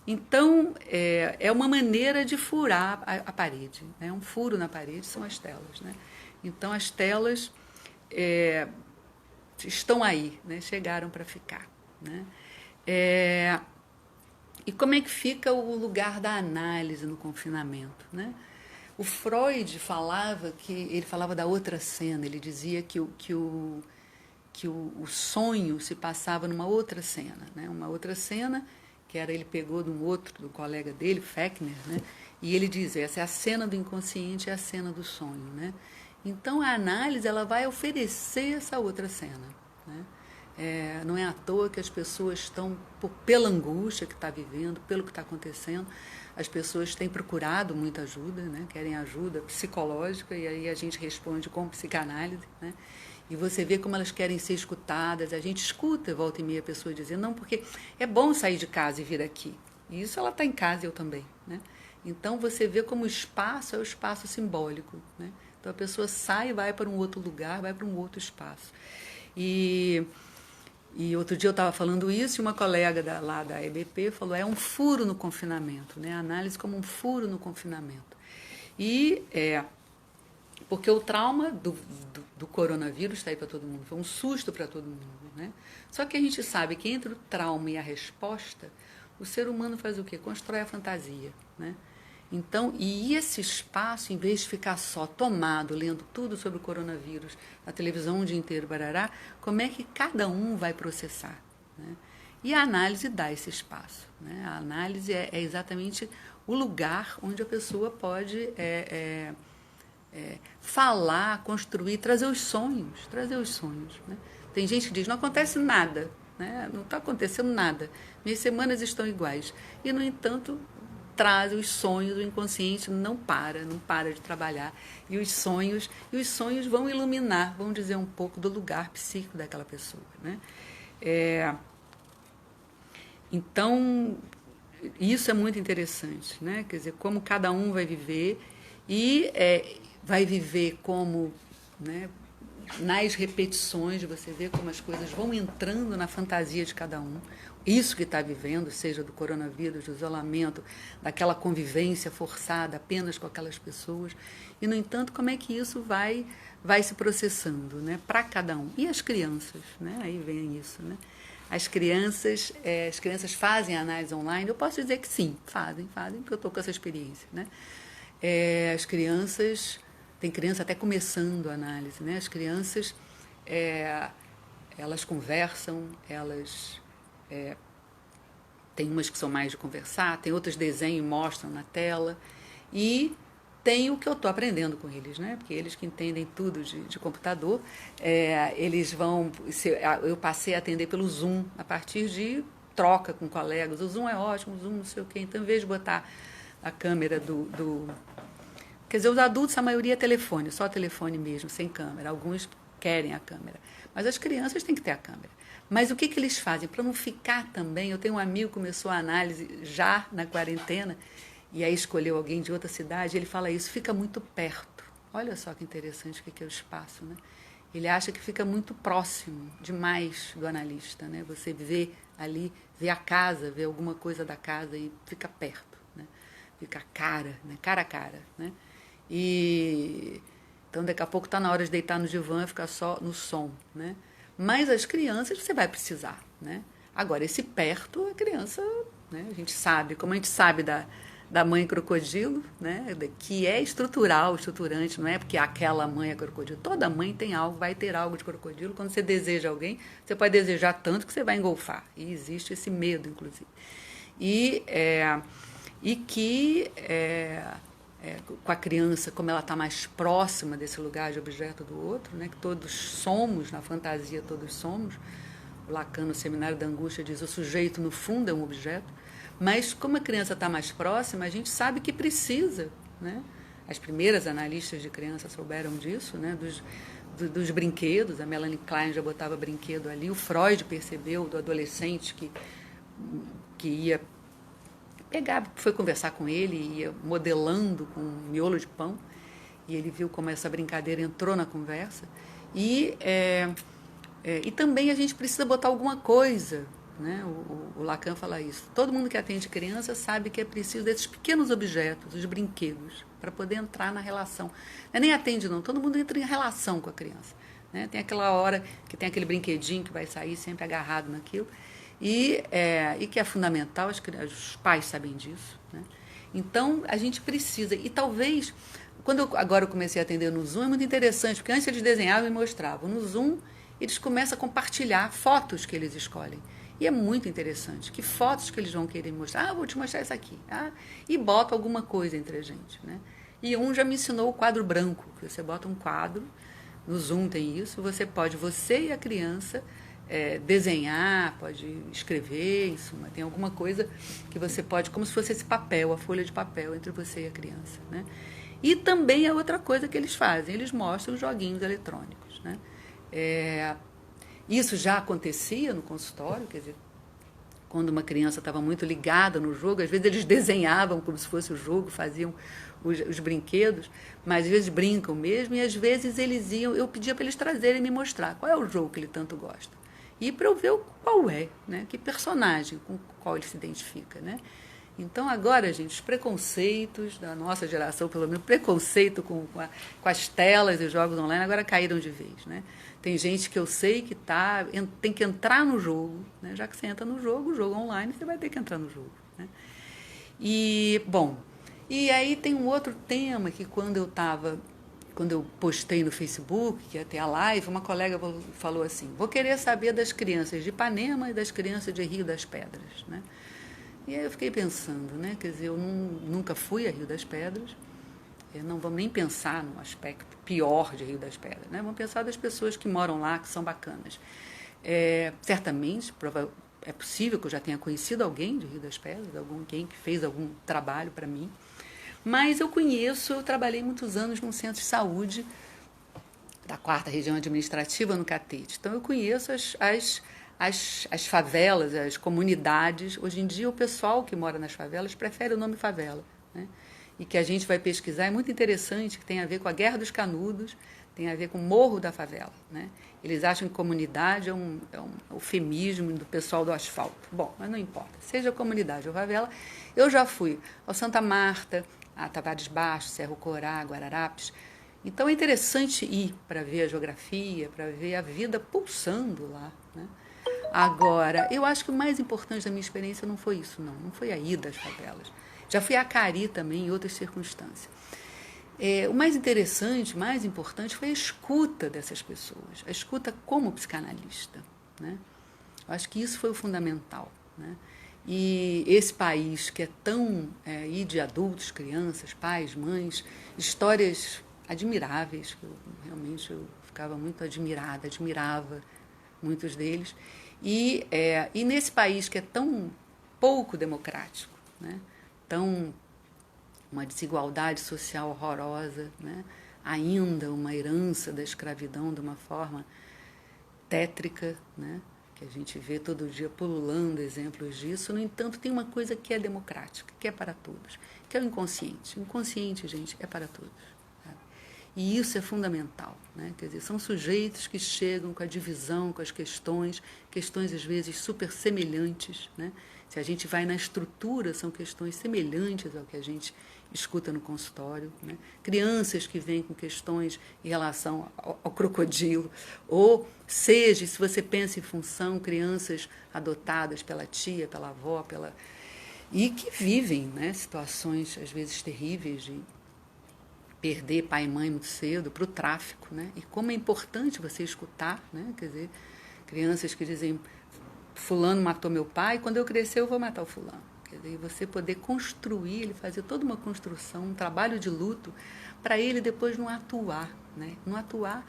A: então, é uma maneira de furar a parede, né? Um furo na parede são as telas, né? Então, as telas estão aí, né? Chegaram para ficar, né? E como é que fica o lugar da análise no confinamento, né? O Freud ele falava da outra cena, ele dizia que o sonho se passava numa outra cena, né? Uma outra cena que ele pegou do colega dele, Fechner, né? E ele diz, essa é a cena do inconsciente, é a cena do sonho, né? Então a análise ela vai oferecer essa outra cena, né? Não é à toa que as pessoas estão, pela angústia que está vivendo, pelo que está acontecendo, as pessoas têm procurado muita ajuda, né? Querem ajuda psicológica, e aí a gente responde com psicanálise, né? E você vê como elas querem ser escutadas. A gente escuta, volta e meia, a pessoa dizendo, não, porque é bom sair de casa e vir aqui. E isso ela está em casa, eu também, né? Então você vê como o espaço é o espaço simbólico, né? Então a pessoa sai e vai para um outro lugar, vai para um outro espaço. E outro dia eu estava falando isso e uma colega lá da EBP falou, é um furo no confinamento, né? A análise como um furo no confinamento. E porque o trauma do coronavírus está aí para todo mundo, foi um susto para todo mundo, né? Só que a gente sabe que entre o trauma e a resposta, o ser humano faz o quê? Constrói a fantasia, né? Então, e esse espaço, em vez de ficar só tomado, lendo tudo sobre o coronavírus, na televisão o dia inteiro, barará, como é que cada um vai processar, né? E a análise dá esse espaço, né? A análise é exatamente o lugar onde a pessoa pode falar, construir, trazer os sonhos, né? Tem gente que diz, não acontece nada, né? Não está acontecendo nada, minhas semanas estão iguais. E, no entanto, traz os sonhos, o inconsciente não para de trabalhar. E os sonhos vão iluminar, vão dizer um pouco do lugar psíquico daquela pessoa, né? Então, isso é muito interessante, né? Quer dizer, como cada um vai viver e vai viver como, né, nas repetições, você vê como as coisas vão entrando na fantasia de cada um. Isso que está vivendo, seja do coronavírus, do isolamento, daquela convivência forçada apenas com aquelas pessoas. E, no entanto, como é que isso vai se processando, né, para cada um. E as crianças, né? Aí vem isso, né? As crianças fazem análise online? Eu posso dizer que sim, fazem, porque eu estou com essa experiência, né? As crianças, tem criança até começando a análise, né? As crianças, elas conversam, elas tem umas que são mais de conversar, tem outras desenham e mostram na tela, e tem o que eu estou aprendendo com eles, né? Porque eles que entendem tudo de computador, eles vão... Eu passei a atender pelo Zoom, a partir de troca com colegas. O Zoom é ótimo, o Zoom não sei o quê. Então, em vez de botar a câmera Quer dizer, os adultos, a maioria é telefone, só telefone mesmo, sem câmera. Alguns querem a câmera. Mas as crianças têm que ter a câmera. Mas o que eles fazem? Para não ficar também... Eu tenho um amigo que começou a análise já na quarentena, e aí escolheu alguém de outra cidade, ele fala isso, fica muito perto. Olha só que interessante o que é o espaço, né? Ele acha que fica muito próximo demais do analista, né? Você vê ali, vê a casa, vê alguma coisa da casa e fica perto, né? Fica cara a cara, né? E então daqui a pouco está na hora de deitar no divã e ficar só no som, né? Mas as crianças você vai precisar, né? Agora, esse perto, a criança, né? A gente sabe, como a gente sabe da mãe crocodilo, né? Que é estruturante, não é porque aquela mãe é crocodilo. Toda mãe tem algo, vai ter algo de crocodilo. Quando você deseja alguém, você pode desejar tanto que você vai engolfar. E existe esse medo, inclusive. Com a criança, como ela está mais próxima desse lugar de objeto do outro, né? Que todos somos, na fantasia todos somos, Lacan, no Seminário da Angústia, diz: o sujeito, no fundo, é um objeto. Mas, como a criança está mais próxima, a gente sabe que precisa, né? As primeiras analistas de criança souberam disso, né? Dos brinquedos. A Melanie Klein já botava brinquedo ali. O Freud percebeu do adolescente que ia pegar, foi conversar com ele, ia modelando com um miolo de pão, e ele viu como essa brincadeira entrou na conversa. E também a gente precisa botar alguma coisa, né? O Lacan fala isso. Todo mundo que atende criança sabe que é preciso desses pequenos objetos, os brinquedos, para poder entrar na relação. Nem atende não, todo mundo entra em relação com a criança, né? Tem aquela hora que tem aquele brinquedinho que vai sair sempre agarrado naquilo, e que é fundamental, os pais sabem disso, né? Então, a gente precisa, e talvez, agora eu comecei a atender no Zoom, é muito interessante, porque antes eles desenhavam e mostravam. No Zoom, eles começam a compartilhar fotos que eles escolhem. E é muito interessante. Que fotos que eles vão querer mostrar? Vou te mostrar essa aqui. E bota alguma coisa entre a gente, né? E um já me ensinou o quadro branco, que você bota um quadro, no Zoom tem isso, você e a criança desenhar, pode escrever, isso, tem alguma coisa que você pode, como se fosse esse papel, a folha de papel entre você e a criança, né? E também é outra coisa que eles fazem, eles mostram os joguinhos eletrônicos, né? Isso já acontecia no consultório, quer dizer, quando uma criança estava muito ligada no jogo, às vezes eles desenhavam como se fosse o jogo, faziam os brinquedos, mas às vezes brincam mesmo, e às vezes eles iam, eu pedia para eles trazerem e me mostrar qual é o jogo que ele tanto gosta. E para eu ver qual é, né? Que personagem com o qual ele se identifica, né? Então, agora, gente, os preconceitos da nossa geração, pelo menos preconceito com as telas e os jogos online, agora caíram de vez, né? Tem gente que eu sei que tem que entrar no jogo, né? Já que você entra no jogo, o jogo online, você vai ter que entrar no jogo, né? E, bom, e aí tem um outro tema que quando eu postei no Facebook, que ia ter a live, uma colega falou assim: vou querer saber das crianças de Ipanema e das crianças de Rio das Pedras, né? E aí eu fiquei pensando, né? Quer dizer, eu nunca fui a Rio das Pedras, não vamos nem pensar no aspecto pior de Rio das Pedras, né? Vamos pensar das pessoas que moram lá, que são bacanas. Certamente, é possível que eu já tenha conhecido alguém de Rio das Pedras, alguém que fez algum trabalho para mim, mas eu trabalhei muitos anos num centro de saúde da 4ª Região Administrativa, no Catete. Então, eu conheço as favelas, as comunidades. Hoje em dia, o pessoal que mora nas favelas prefere o nome favela, né? E que a gente vai pesquisar, é muito interessante, que tem a ver com a Guerra dos Canudos, tem a ver com o Morro da Favela, né? Eles acham que comunidade é um eufemismo do pessoal do asfalto. Bom, mas não importa. Seja comunidade ou favela, eu já fui ao Santa Marta, a Tavares Baixo, Cerro Corá, Guararapes. Então, é interessante ir para ver a geografia, para ver a vida pulsando lá, né? Agora, eu acho que o mais importante da minha experiência não foi isso, não foi a ida às favelas. Já fui a Acari também, em outras circunstâncias. O mais interessante, mais importante, foi a escuta dessas pessoas, a escuta como psicanalista, né? Eu acho que isso foi o fundamental, né? E esse país que é tão e de adultos, crianças, pais, mães, histórias admiráveis, que realmente eu ficava muito admirava muitos deles. E nesse país que é tão pouco democrático, né? Uma desigualdade social horrorosa, né? Ainda uma herança da escravidão de uma forma tétrica, né? Que a gente vê todo dia pululando exemplos disso. No entanto, tem uma coisa que é democrática, que é para todos, que é o inconsciente. O inconsciente, gente, é para todos. E isso é fundamental, né? Quer dizer, são sujeitos que chegam com a divisão, com as questões às vezes super semelhantes, né? Se a gente vai na estrutura, são questões semelhantes ao que a gente escuta no consultório, né? Crianças que vêm com questões em relação ao crocodilo, ou seja, se você pensa em função, crianças adotadas pela tia, pela avó, e que vivem, né, situações às vezes terríveis de perder pai e mãe muito cedo para o tráfico, né? E como é importante você escutar, né? Quer dizer, crianças que dizem: fulano matou meu pai, quando eu crescer eu vou matar o fulano. Quer dizer, você poder construir, ele fazer toda uma construção, um trabalho de luto, para ele depois não atuar, né? Não atuar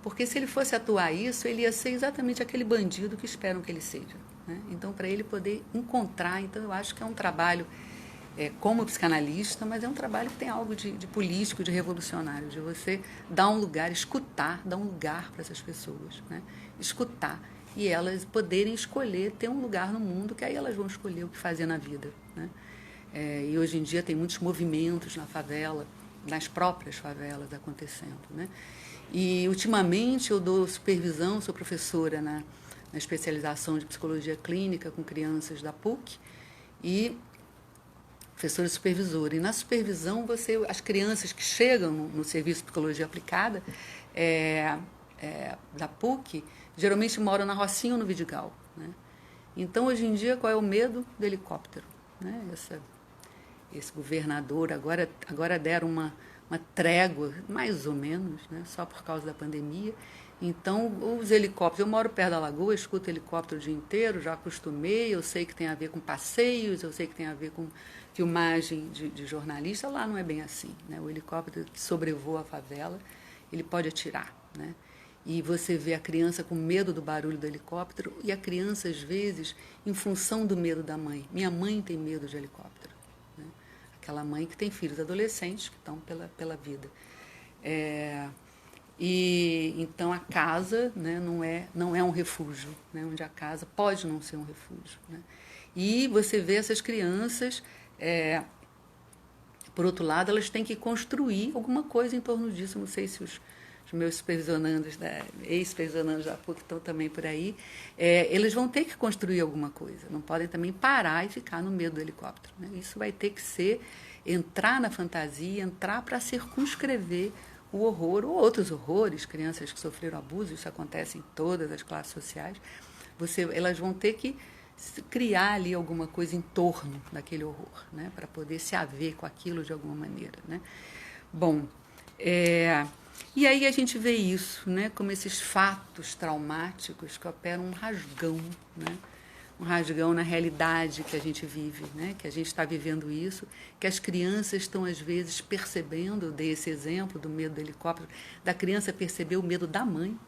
A: Porque se ele fosse atuar isso, ele ia ser exatamente aquele bandido que esperam que ele seja. Né? Então, para ele poder encontrar, então eu acho que é um trabalho como psicanalista, mas é um trabalho que tem algo de político, de revolucionário, de você dar um lugar, escutar, dar um lugar para essas pessoas, né? Escutar e elas poderem escolher ter um lugar no mundo, que aí elas vão escolher o que fazer na vida, né? E hoje em dia tem muitos movimentos na favela, nas próprias favelas acontecendo, né? E ultimamente eu dou supervisão, sou professora na especialização de psicologia clínica com crianças da PUC e professora supervisora. E na supervisão, as crianças que chegam no serviço de psicologia aplicada da PUC, geralmente moram na Rocinha ou no Vidigal. Né? Então, hoje em dia, qual é o medo do helicóptero? Né? Esse governador agora deram uma trégua, mais ou menos, né? Só por causa da pandemia. Então, os helicópteros, eu moro perto da lagoa, escuto helicóptero o dia inteiro, já acostumei, eu sei que tem a ver com passeios, eu sei que tem a ver com filmagem de jornalista, lá não é bem assim. Né? O helicóptero que sobrevoa a favela, ele pode atirar. Né? E você vê a criança com medo do barulho do helicóptero e a criança, às vezes, em função do medo da mãe. Minha mãe tem medo de helicóptero. Né? Aquela mãe que tem filhos adolescentes que estão pela vida. E então a casa, né, não é um refúgio, né, onde a casa pode não ser um refúgio. Né? E você vê essas crianças, por outro lado, elas têm que construir alguma coisa em torno disso. Não sei se os meus supervisionandos, ex-supervisionandos da PUC estão também por aí. Eles vão ter que construir alguma coisa, não podem também parar e ficar no medo do helicóptero. Né? Isso vai ter que entrar na fantasia, entrar para circunscrever o horror ou outros horrores, crianças que sofreram abuso, isso acontece em todas as classes sociais, elas vão ter que criar ali alguma coisa em torno daquele horror, né, para poder se haver com aquilo de alguma maneira. Né? Bom, e aí a gente vê isso, né, como esses fatos traumáticos que operam um rasgão, né? Um rasgão na realidade que a gente vive, né? Que a gente está vivendo isso, que as crianças estão, às vezes, percebendo, eu dei esse exemplo do medo do helicóptero, da criança perceber o medo da mãe,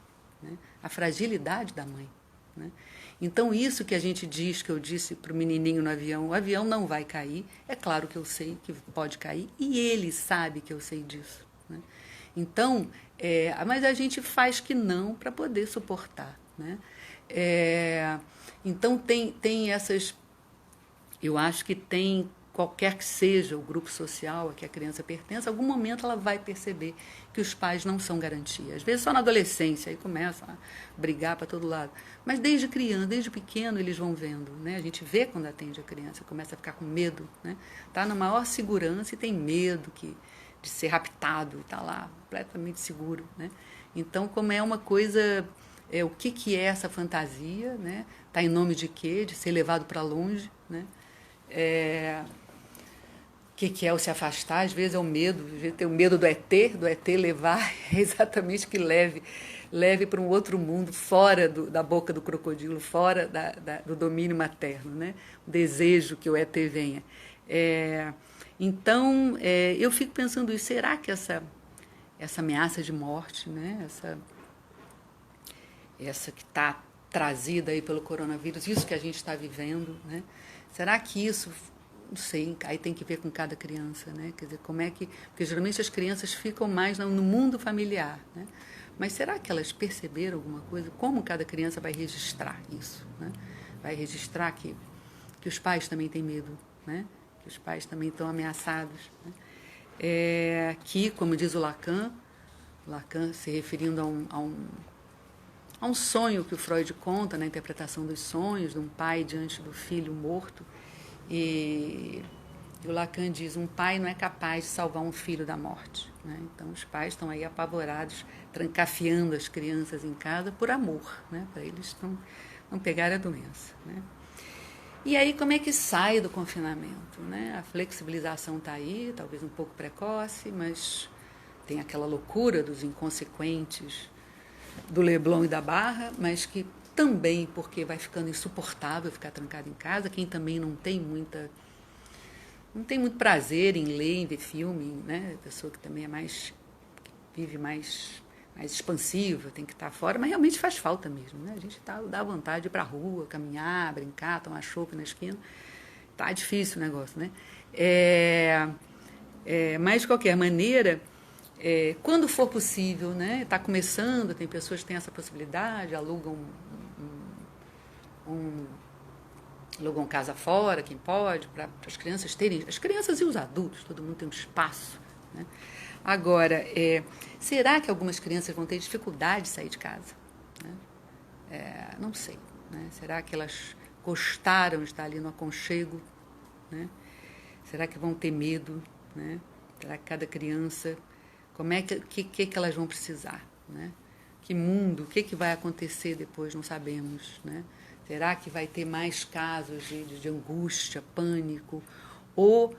A: né? A fragilidade da mãe. Né? Então, isso que a gente diz, que eu disse para o menininho no avião, o avião não vai cair, é claro que eu sei que pode cair, e ele sabe que eu sei disso. Né? Então, mas a gente faz que não para poder suportar. Né? Então, tem essas... Eu acho que tem, qualquer que seja o grupo social a que a criança pertence, em algum momento ela vai perceber que os pais não são garantia. Às vezes só na adolescência, aí começam a brigar para todo lado. Mas desde criança, desde pequeno, eles vão vendo. Né? A gente vê quando atende a criança, começa a ficar com medo. Né? Tá na maior segurança e tem medo de ser raptado, está lá completamente seguro. Né? Então, como é uma coisa... o que é essa fantasia, né? Tá em nome de quê? De ser levado para longe, né? O que é o se afastar? Às vezes é o medo, às vezes tem o medo do ET levar, é exatamente que leve para um outro mundo, fora da boca do crocodilo, fora do domínio materno, né? O desejo que o ET venha. Então, eu fico pensando isso, será que essa ameaça de morte, né? Essa que está trazida aí pelo coronavírus, isso que a gente está vivendo, né? Será que isso, não sei, aí tem que ver com cada criança, né? Quer dizer, como é que... Porque geralmente as crianças ficam mais no mundo familiar, né? Mas será que elas perceberam alguma coisa? Como cada criança vai registrar isso, né? Vai registrar que os pais também têm medo, né? Que os pais também estão ameaçados, né? Que, como diz o Lacan se referindo a um sonho que o Freud conta na interpretação dos sonhos, de um pai diante do filho morto. E o Lacan diz, um pai não é capaz de salvar um filho da morte. Né? Então, os pais estão aí apavorados, trancafiando as crianças em casa por amor, né? Para eles não pegarem a doença. Né? E aí, como é que sai do confinamento? Né? A flexibilização está aí, talvez um pouco precoce, mas tem aquela loucura dos inconsequentes, do Leblon e da Barra, mas que também, porque vai ficando insuportável ficar trancado em casa, quem também não tem muito prazer em ler, em ver filme, né? A pessoa que também vive mais mais expansiva, tem que estar fora, mas realmente faz falta mesmo, né? A gente dá vontade de ir para a rua, caminhar, brincar, tomar chopp na esquina. Tá difícil o negócio, né? Mas, de qualquer maneira, quando for possível, né? Está começando, tem pessoas que têm essa possibilidade, alugam casa fora, quem pode, para as crianças terem... As crianças e os adultos, todo mundo tem um espaço, né? Agora, será que algumas crianças vão ter dificuldade de sair de casa? Né? Não sei. Né? Será que elas gostaram de estar ali no aconchego? Né? Será que vão ter medo? Né? Será que cada criança... Como é que elas vão precisar? Né? Que mundo, o que vai acontecer depois, não sabemos. Né? Será que vai ter mais casos de angústia, pânico? Ou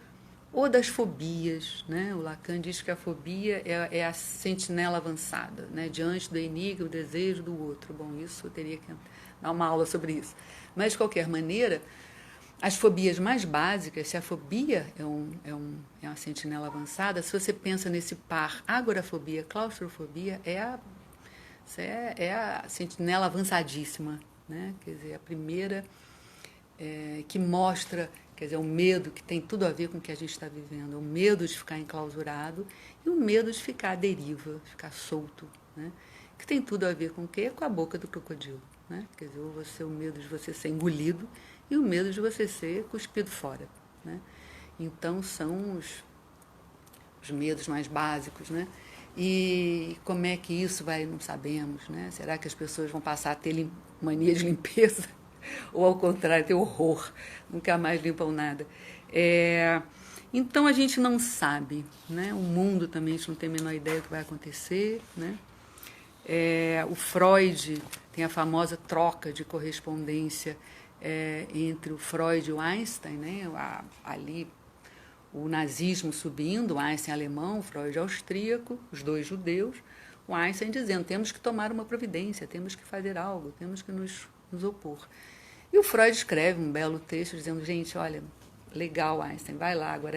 A: das fobias, né? O Lacan diz que a fobia é a sentinela avançada, né? Diante do enigma, o desejo do outro. Bom, isso eu teria que dar uma aula sobre isso. Mas, de qualquer maneira, as fobias mais básicas, se a fobia é uma sentinela avançada, se você pensa nesse par agorafobia, claustrofobia, é a sentinela avançadíssima, né? Quer dizer, a primeira que mostra... Quer dizer, o medo que tem tudo a ver com o que a gente está vivendo, o medo de ficar enclausurado e o medo de ficar à deriva, de ficar solto, né? Que tem tudo a ver com o quê? Com a boca do crocodilo, né? Quer dizer, o medo de você ser engolido e o medo de você ser cuspido fora, né? Então, são os medos mais básicos, né? E como é que isso vai, não sabemos, né? Será que as pessoas vão passar a ter mania de limpeza? Ou, ao contrário, ter horror, nunca mais limpam nada. Então, a gente não sabe, né? O mundo também, a gente não tem a menor ideia do que vai acontecer, né? O Freud tem a famosa troca de correspondência entre o Freud e o Einstein, né? Ali, o nazismo subindo, o Einstein alemão, o Freud austríaco, os dois judeus, o Einstein dizendo, temos que tomar uma providência, temos que fazer algo, temos que nos opor. E o Freud escreve um belo texto dizendo, gente, olha, legal, Einstein, vai lá, agora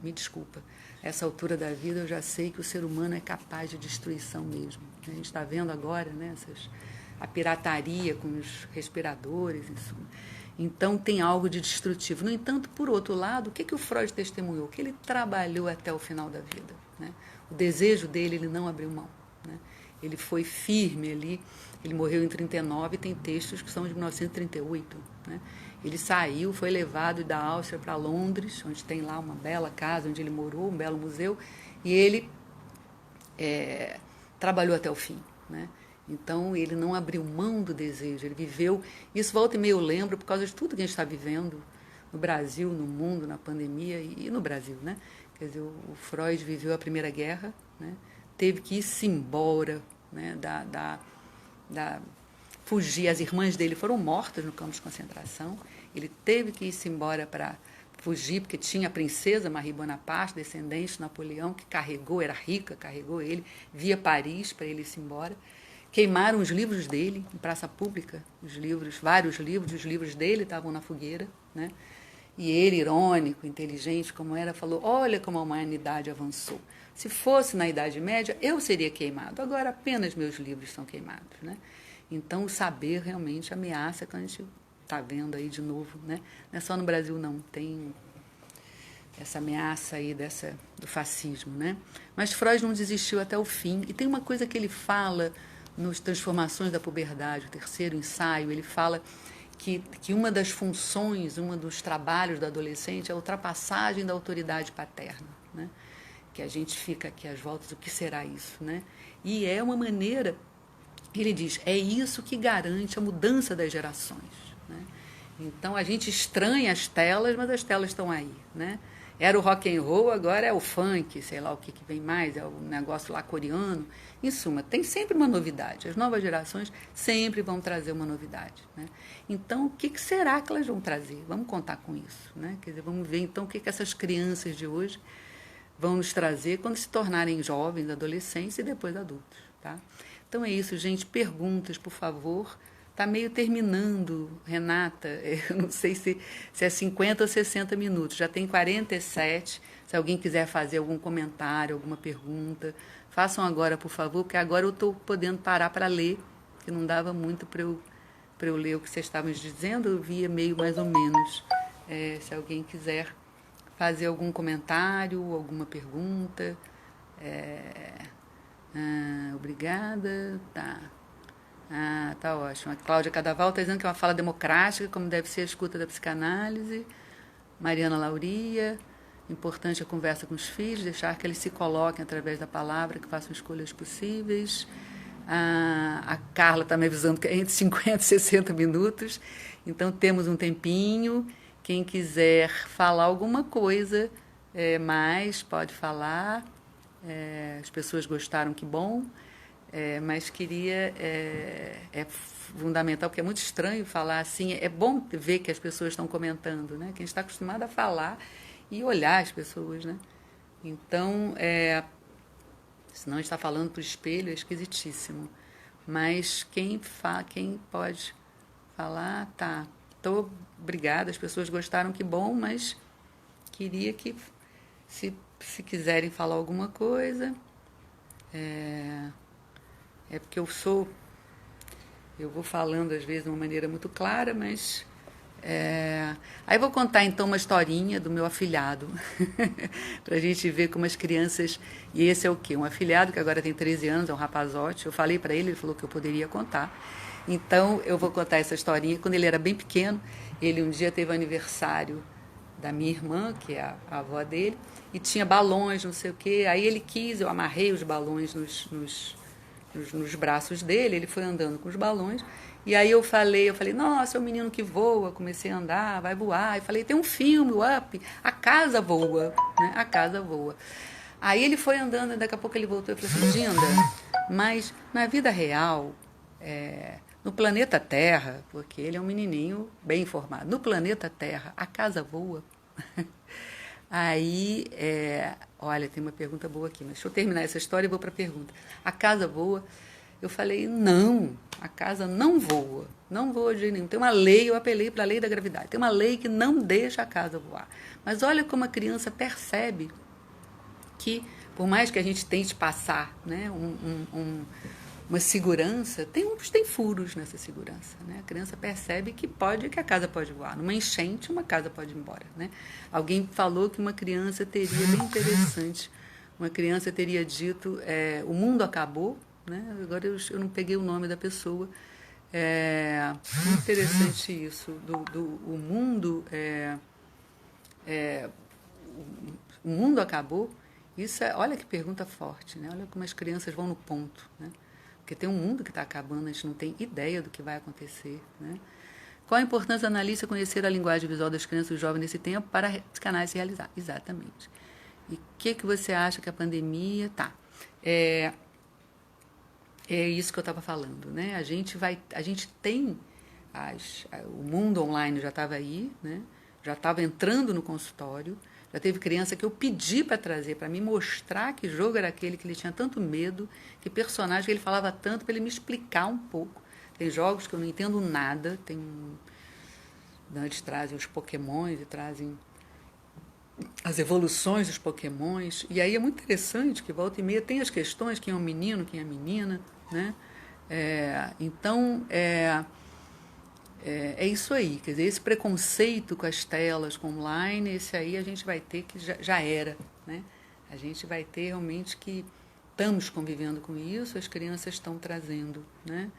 A: me desculpa, essa altura da vida eu já sei que o ser humano é capaz de destruição mesmo. A gente está vendo agora, né, a pirataria com os respiradores, isso. Então tem algo de destrutivo. No entanto, por outro lado, o que o Freud testemunhou? Que ele trabalhou até o final da vida, né? O desejo dele, ele não abriu mão, né? Ele foi firme ali. Ele morreu em 1939 e tem textos que são de 1938. Né? Ele saiu, foi levado da Áustria para Londres, onde tem lá uma bela casa onde ele morou, um belo museu, e ele trabalhou até o fim. Né? Então, ele não abriu mão do desejo, ele viveu... Isso volta e meia eu lembro por causa de tudo que a gente está vivendo no Brasil, no mundo, na pandemia e no Brasil. Né? Quer dizer, o Freud viveu a Primeira Guerra, né? Teve que ir-se embora, né? Fugir. As irmãs dele foram mortas no campo de concentração. Ele teve que ir-se embora para fugir, porque tinha a princesa Marie Bonaparte, descendente de Napoleão, que era rica, carregou ele, via Paris para ele ir-se embora. Queimaram os livros dele em praça pública, vários livros, os livros dele estavam na fogueira, né? E ele, irônico, inteligente como era, falou, olha como a humanidade avançou. Se fosse na Idade Média, eu seria queimado. Agora apenas meus livros são queimados, né? Então o saber realmente ameaça que a gente está vendo aí de novo, né? Não é só no Brasil, não. Tem essa ameaça aí do fascismo, né? Mas Freud não desistiu até o fim. E tem uma coisa que ele fala nos Transformações da Puberdade, o terceiro ensaio, ele fala que uma das funções, um dos trabalhos do adolescente é a ultrapassagem da autoridade paterna, né? Que a gente fica aqui às voltas, o que será isso, né? E é uma maneira, ele diz, é isso que garante a mudança das gerações, né? Então a gente estranha as telas, mas as telas estão aí, né? Era o rock and roll, agora é o funk, sei lá o que vem mais, é o negócio lá coreano. Em suma, tem sempre uma novidade. As novas gerações sempre vão trazer uma novidade, né? Então, o que será que elas vão trazer? Vamos contar com isso, né? Quer dizer, vamos ver então o que essas crianças de hoje vão nos trazer quando se tornarem jovens, adolescentes e depois adultos, tá? Então é isso, gente. Perguntas, por favor. Está meio terminando, Renata. Eu não sei se é 50 ou 60 minutos. Já tem 47. Se alguém quiser fazer algum comentário, alguma pergunta, façam agora, por favor, porque agora eu estou podendo parar para ler, que não dava muito para eu ler o que vocês estavam dizendo, eu via meio mais ou menos. Se alguém quiser fazer algum comentário, alguma pergunta. Obrigada. Tá. Tá ótimo. A Cláudia Cadaval está dizendo que é uma fala democrática, como deve ser a escuta da psicanálise. Mariana Lauria, importante a conversa com os filhos, deixar que eles se coloquem através da palavra, que façam escolhas possíveis. A Carla está me avisando que é entre 50 e 60 minutos, então temos um tempinho. Quem quiser falar alguma coisa mais, pode falar. As pessoas gostaram, que bom. Mas queria... é fundamental, porque é muito estranho falar assim. É bom ver que as pessoas estão comentando, né? Que a gente está acostumado a falar e olhar as pessoas, né? Então, senão a gente está falando para o espelho, é esquisitíssimo. Mas quem pode falar, tá. Obrigada, as pessoas gostaram, que bom, mas queria que, se quiserem falar alguma coisa, porque eu vou falando às vezes de uma maneira muito clara, mas... Aí eu vou contar então uma historinha do meu afilhado, para a gente ver como as crianças... E esse é o quê? Um afilhado que agora tem 13 anos, é um rapazote. Eu falei para ele, ele falou que eu poderia contar. Então eu vou contar essa historinha. Quando ele era bem pequeno, ele um dia teve aniversário da minha irmã, que é a avó dele, e tinha balões, não sei o quê. Aí ele quis, eu amarrei os balões nos braços dele, ele foi andando com os balões. E aí eu falei, nossa, é um menino que voa. Comecei a andar, vai voar. E falei, tem um filme, o Up, a casa voa, né? A casa voa. Aí ele foi andando e daqui a pouco ele voltou e falou assim, Dinda, mas na vida real, no planeta Terra, porque ele é um menininho bem informado, no planeta Terra, a casa voa? Aí, olha, tem uma pergunta boa aqui, mas deixa eu terminar essa história e vou para a pergunta. A casa voa? Eu falei, não, a casa não voa, não voa de jeito nenhum. Tem uma lei, eu apelei para a lei da gravidade, tem uma lei que não deixa a casa voar. Mas olha como a criança percebe que, por mais que a gente tente passar, né, uma segurança, tem furos nessa segurança, né? A criança percebe que a casa pode voar. Numa enchente, uma casa pode ir embora, né? Alguém falou que uma criança teria, bem interessante, uma criança teria dito, o mundo acabou, né? Agora eu não peguei o nome da pessoa. Muito interessante isso, o mundo, o mundo acabou. Isso olha que pergunta forte, né? Olha como as crianças vão no ponto, né? Porque tem um mundo que está acabando, a gente não tem ideia do que vai acontecer, né? Qual a importância do analista conhecer a linguagem visual das crianças e jovens nesse tempo para a psicanálise se realizar? Exatamente. E o que você acha que a pandemia... Tá. É isso que eu estava falando, né? A gente tem... o mundo online já estava aí, né? Já estava entrando no consultório. Já teve criança que eu pedi para trazer, para me mostrar que jogo era aquele que ele tinha tanto medo, que personagem que ele falava tanto, para ele me explicar um pouco. Tem jogos que eu não entendo nada, eles trazem os pokémons e trazem as evoluções dos pokémons, e aí é muito interessante que volta e meia tem as questões, quem é um menino, quem é a menina, né? Então, é isso aí, quer dizer, esse preconceito com as telas, com online, esse aí a gente vai ter que já era, né? A gente vai ter realmente que estamos convivendo com isso, as crianças estão trazendo, né?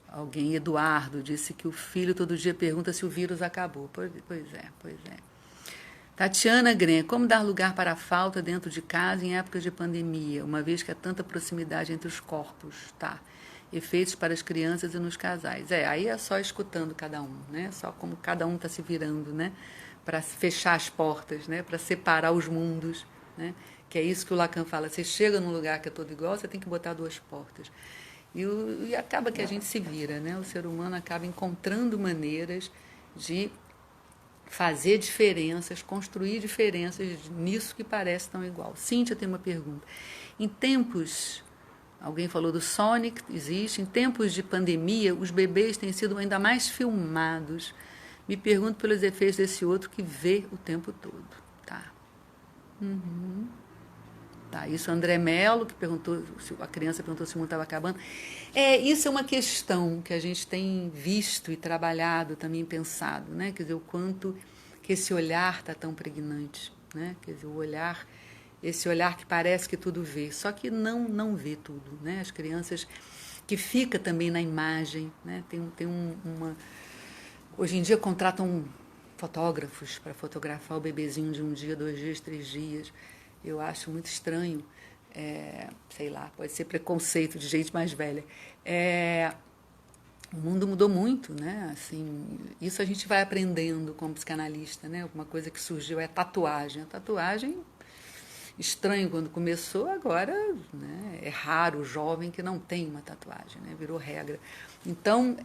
A: Alguém, Eduardo, disse que o filho todo dia pergunta se o vírus acabou. Pois é. Tatiana Gren, como dar lugar para a falta dentro de casa em épocas de pandemia, uma vez que há tanta proximidade entre os corpos, tá? Efeitos para as crianças e nos casais. Aí é só escutando cada um, né? Só como cada um está se virando, né? Para fechar as portas, né? Para separar os mundos, né? Que é isso que o Lacan fala. Você chega num lugar que é todo igual, você tem que botar duas portas. E acaba que a gente se vira, né? O ser humano acaba encontrando maneiras de fazer diferenças, construir diferenças nisso que parece tão igual. Cíntia tem uma pergunta. Em tempos Alguém falou do Sonic, existe. Em tempos de pandemia, os bebês têm sido ainda mais filmados. Me pergunto pelos efeitos desse outro que vê o tempo todo. Tá. Tá, isso André Mello, que perguntou, a criança perguntou se o mundo estava acabando. Isso é uma questão que a gente tem visto e trabalhado, também pensado, né? Quer dizer, o quanto que esse olhar está tão pregnante, né? Quer dizer, esse olhar que parece que tudo vê, só que não vê tudo, né? As crianças que fica também na imagem, né? Hoje em dia contratam fotógrafos para fotografar o bebezinho de 1 dia, 2 dias, 3 dias. Eu acho muito estranho, sei lá, pode ser preconceito de gente mais velha. O mundo mudou muito, né? Assim, isso a gente vai aprendendo como psicanalista, né? Uma coisa que surgiu é a tatuagem. A tatuagem, estranho quando começou, agora, né? É raro o jovem que não tem uma tatuagem, né? Virou regra. Então,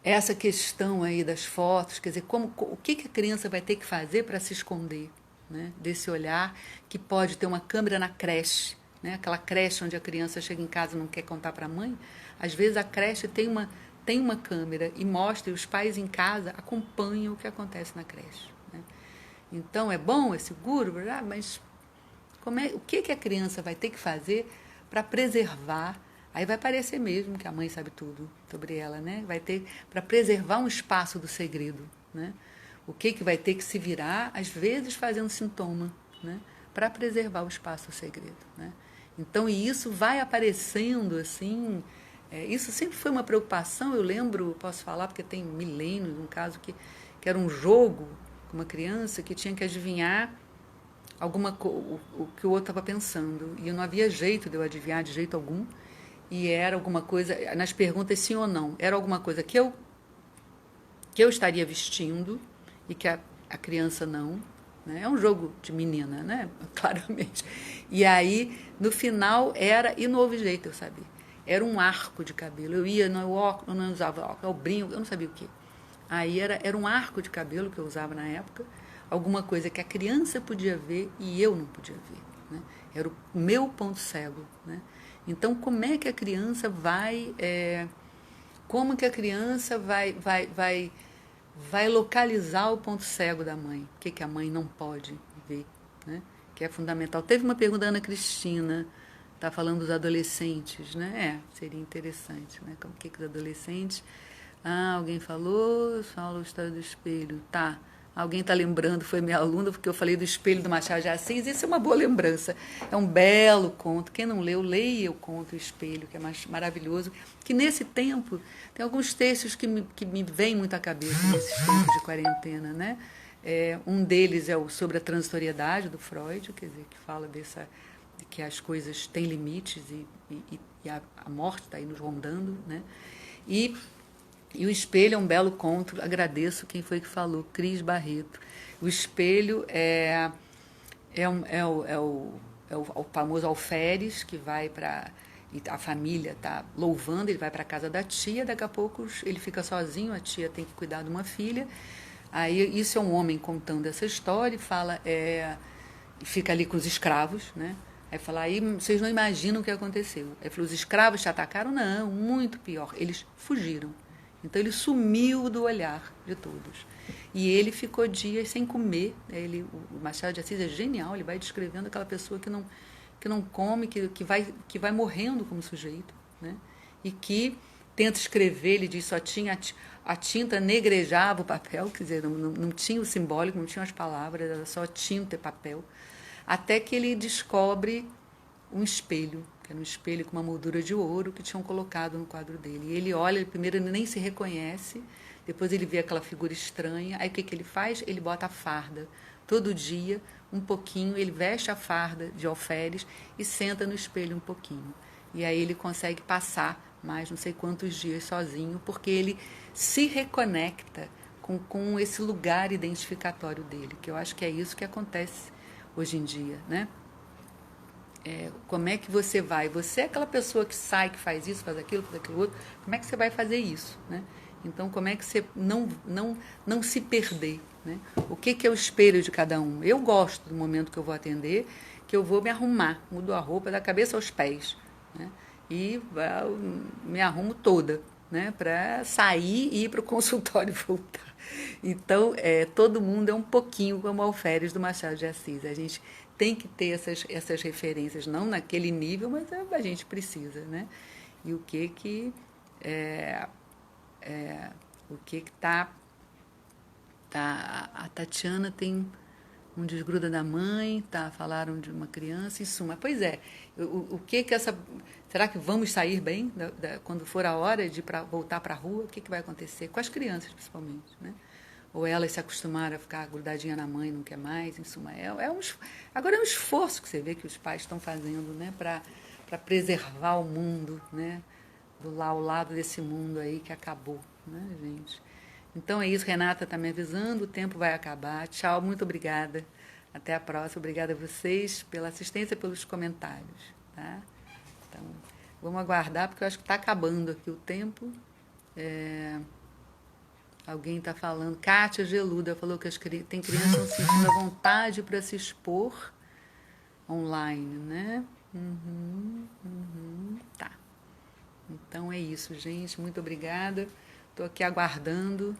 A: essa questão aí das fotos, quer dizer, o que a criança vai ter que fazer para se esconder, né, desse olhar que pode ter uma câmera na creche, né, aquela creche onde a criança chega em casa e não quer contar para a mãe. Às vezes a creche tem uma câmera e mostra, e os pais em casa acompanham o que acontece na creche, né? Então é bom, é seguro, mas o que a criança vai ter que fazer para preservar? Aí vai parecer mesmo que a mãe sabe tudo sobre ela, né? Vai ter para preservar um espaço do segredo, né? O que vai ter que se virar, às vezes fazendo sintoma, né? Para preservar o espaço do segredo, né? Então, e isso vai aparecendo assim, isso sempre foi uma preocupação. Eu lembro, posso falar porque tem milênios, um caso que era um jogo com uma criança que tinha que adivinhar o que o outro estava pensando, e não havia jeito de eu adivinhar de jeito algum. E era alguma coisa, nas perguntas sim ou não, era alguma coisa que eu estaria vestindo e que a criança não, né? É um jogo de menina, né? Claramente. E aí, no final, e não houve jeito, eu sabia. Era um arco de cabelo. Eu ia no óculos, eu não usava óculos, o brinco, eu não sabia o quê. Aí era um arco de cabelo que eu usava na época, alguma coisa que a criança podia ver e eu não podia ver, né? Era o meu ponto cego, né? Então, como é que a criança vai localizar o ponto cego da mãe? O que a mãe não pode ver, né? Que é fundamental. Teve uma pergunta da Ana Cristina, está falando dos adolescentes, né? Seria interessante, né? O que os adolescentes... alguém falou, fala a história do espelho. Tá. Alguém está lembrando, foi minha aluna, porque eu falei do espelho do Machado de Assis. Isso é uma boa lembrança. É um belo conto. Quem não leu, leia o conto O Espelho, que é maravilhoso. Que nesse tempo, tem alguns textos que me vêm muito à cabeça nesses tempos de quarentena, né? Um deles é sobre a transitoriedade do Freud, quer dizer, que fala de que as coisas têm limites e a morte está aí nos rondando, né? E o espelho é um belo conto, agradeço quem foi que falou, Cris Barreto. O espelho é o famoso alferes que vai para... A família está louvando, ele vai para a casa da tia, daqui a pouco ele fica sozinho, a tia tem que cuidar de uma filha. Aí isso é um homem contando essa história e fala, fica ali com os escravos, né? Aí fala, aí vocês não imaginam o que aconteceu. Aí falou, os escravos te atacaram? Não, muito pior, eles fugiram. Então ele sumiu do olhar de todos. E ele ficou dias sem comer. O Machado de Assis é genial, ele vai descrevendo aquela pessoa que não come, que vai morrendo como sujeito, né? E que tenta escrever, ele diz, só tinha a tinta negrejava o papel, quer dizer, não tinha o simbólico, não tinha as palavras, era só tinta e papel. Até que ele descobre um espelho, que era um espelho com uma moldura de ouro que tinham colocado no quadro dele. E ele olha, primeiro ele nem se reconhece, depois ele vê aquela figura estranha, aí o que ele faz? Ele bota a farda. Todo dia, um pouquinho, ele veste a farda de alferes e senta no espelho um pouquinho. E aí ele consegue passar mais não sei quantos dias sozinho, porque ele se reconecta com esse lugar identificatório dele, que eu acho que é isso que acontece hoje em dia, né? Como é que você vai? Você é aquela pessoa que sai, que faz isso, faz aquilo outro. Como é que você vai fazer isso, né? Então, como é que você não se perder, né? O que é o espelho de cada um? Eu gosto do momento que eu vou atender, que eu vou me arrumar, mudo a roupa da cabeça aos pés, né? E me arrumo toda, né, para sair e ir para o consultório e voltar. Então, todo mundo é um pouquinho como Alferes do Machado de Assis. A gente tem que ter essas referências, não naquele nível, mas a gente precisa, né? E é, o que tá, a Tatiana tem um desgruda da mãe, tá, falaram de uma criança, em suma. Pois é, o que essa... Será que vamos sair bem quando for a hora de voltar para a rua? O que vai acontecer? Com as crianças, principalmente, né? Ou elas se acostumaram a ficar grudadinha na mãe, não quer mais, em suma. Agora é um esforço que você vê que os pais estão fazendo, né, para preservar o mundo, né, ao lado desse mundo aí que acabou, né, gente? Então é isso, Renata está me avisando, o tempo vai acabar. Tchau, muito obrigada. Até a próxima. Obrigada a vocês pela assistência, pelos comentários. Tá? Então, vamos aguardar, porque eu acho que está acabando aqui o tempo. Alguém está falando. Kátia Geluda falou que tem crianças que estão sentindo a vontade para se expor online, né? Tá. Então é isso, gente. Muito obrigada. Estou aqui aguardando.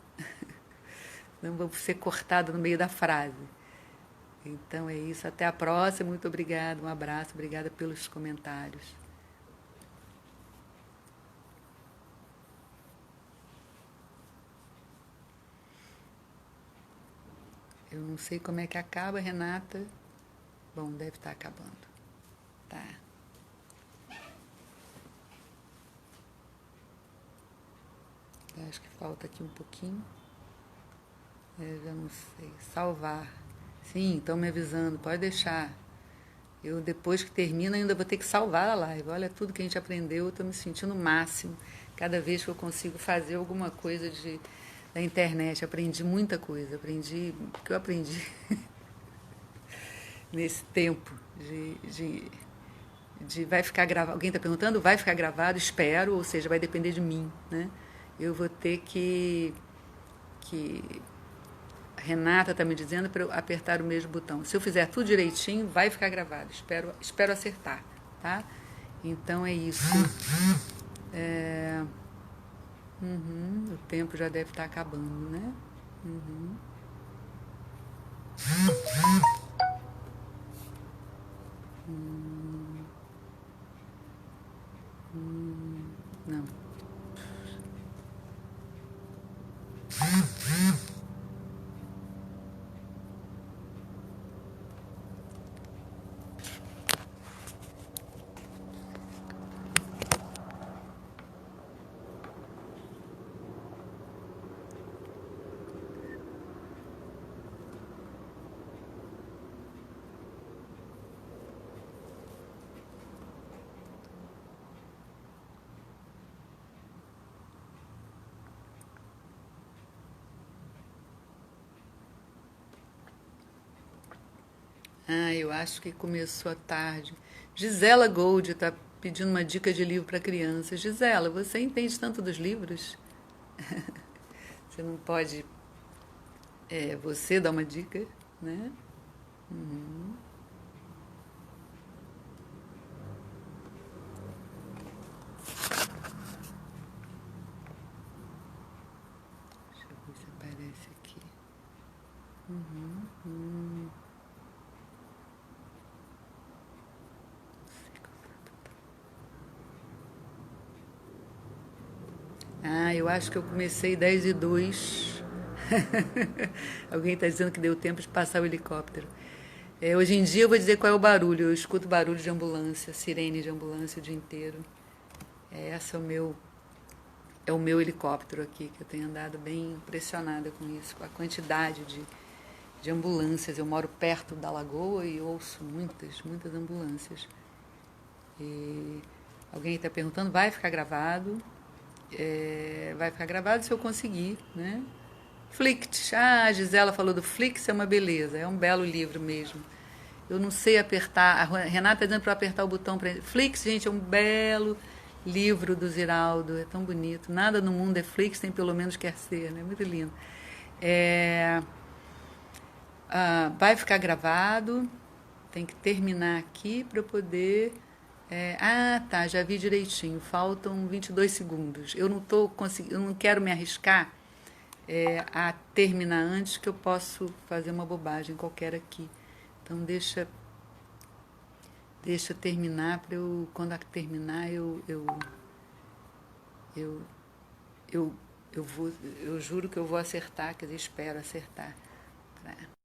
A: Não vou ser cortada no meio da frase. Então é isso. Até a próxima. Muito obrigada. Um abraço. Obrigada pelos comentários. Eu não sei como é que acaba, Renata. Bom, deve estar acabando. Tá. Acho que falta aqui um pouquinho. Já não sei. Salvar. Sim, estão me avisando. Pode deixar. Eu, depois que termina, ainda vou ter que salvar a live. Olha tudo que a gente aprendeu. Eu estou me sentindo o máximo. Cada vez que eu consigo fazer alguma coisa da internet. Aprendi muita coisa. Aprendi o que eu aprendi nesse tempo de vai ficar gravado. Alguém está perguntando? Vai ficar gravado? Espero. Ou seja, vai depender de mim, né? Eu vou ter que a Renata está me dizendo para eu apertar o mesmo botão. Se eu fizer tudo direitinho, vai ficar gravado. Espero acertar, tá? Então é isso. O tempo já deve estar acabando, né? Não. Eu acho que começou à tarde. Gisela Gold está pedindo uma dica de livro para crianças. Gisela, você entende tanto dos livros? Você não pode você dar uma dica, né? Deixa eu ver se aparece aqui. Eu acho que eu comecei 10:02. Alguém está dizendo que deu tempo de passar o helicóptero. Hoje em dia eu vou dizer qual é o barulho. Eu escuto barulho de ambulância, sirene de ambulância o dia inteiro. Esse é o meu helicóptero aqui, que eu tenho andado bem impressionada com isso, com a quantidade de ambulâncias. Eu moro perto da lagoa e ouço muitas ambulâncias. E alguém está perguntando, vai ficar gravado? Vai ficar gravado se eu conseguir, né? Flict. A Gisela falou do Flix, é uma beleza, é um belo livro mesmo. Eu não sei apertar, a Renata está dizendo para eu apertar o botão para Flix, gente, é um belo livro do Ziraldo, é tão bonito. Nada no mundo é Flix, tem pelo menos quer ser, né? Muito lindo. Vai ficar gravado, tem que terminar aqui para eu poder Tá, já vi direitinho. Faltam 22 segundos. Eu não tô conseguindo, eu não quero me arriscar a terminar antes que eu posso fazer uma bobagem qualquer aqui. Então deixa terminar para eu, quando terminar, eu, eu, eu juro que eu vou acertar, quer dizer, espero acertar. Tá?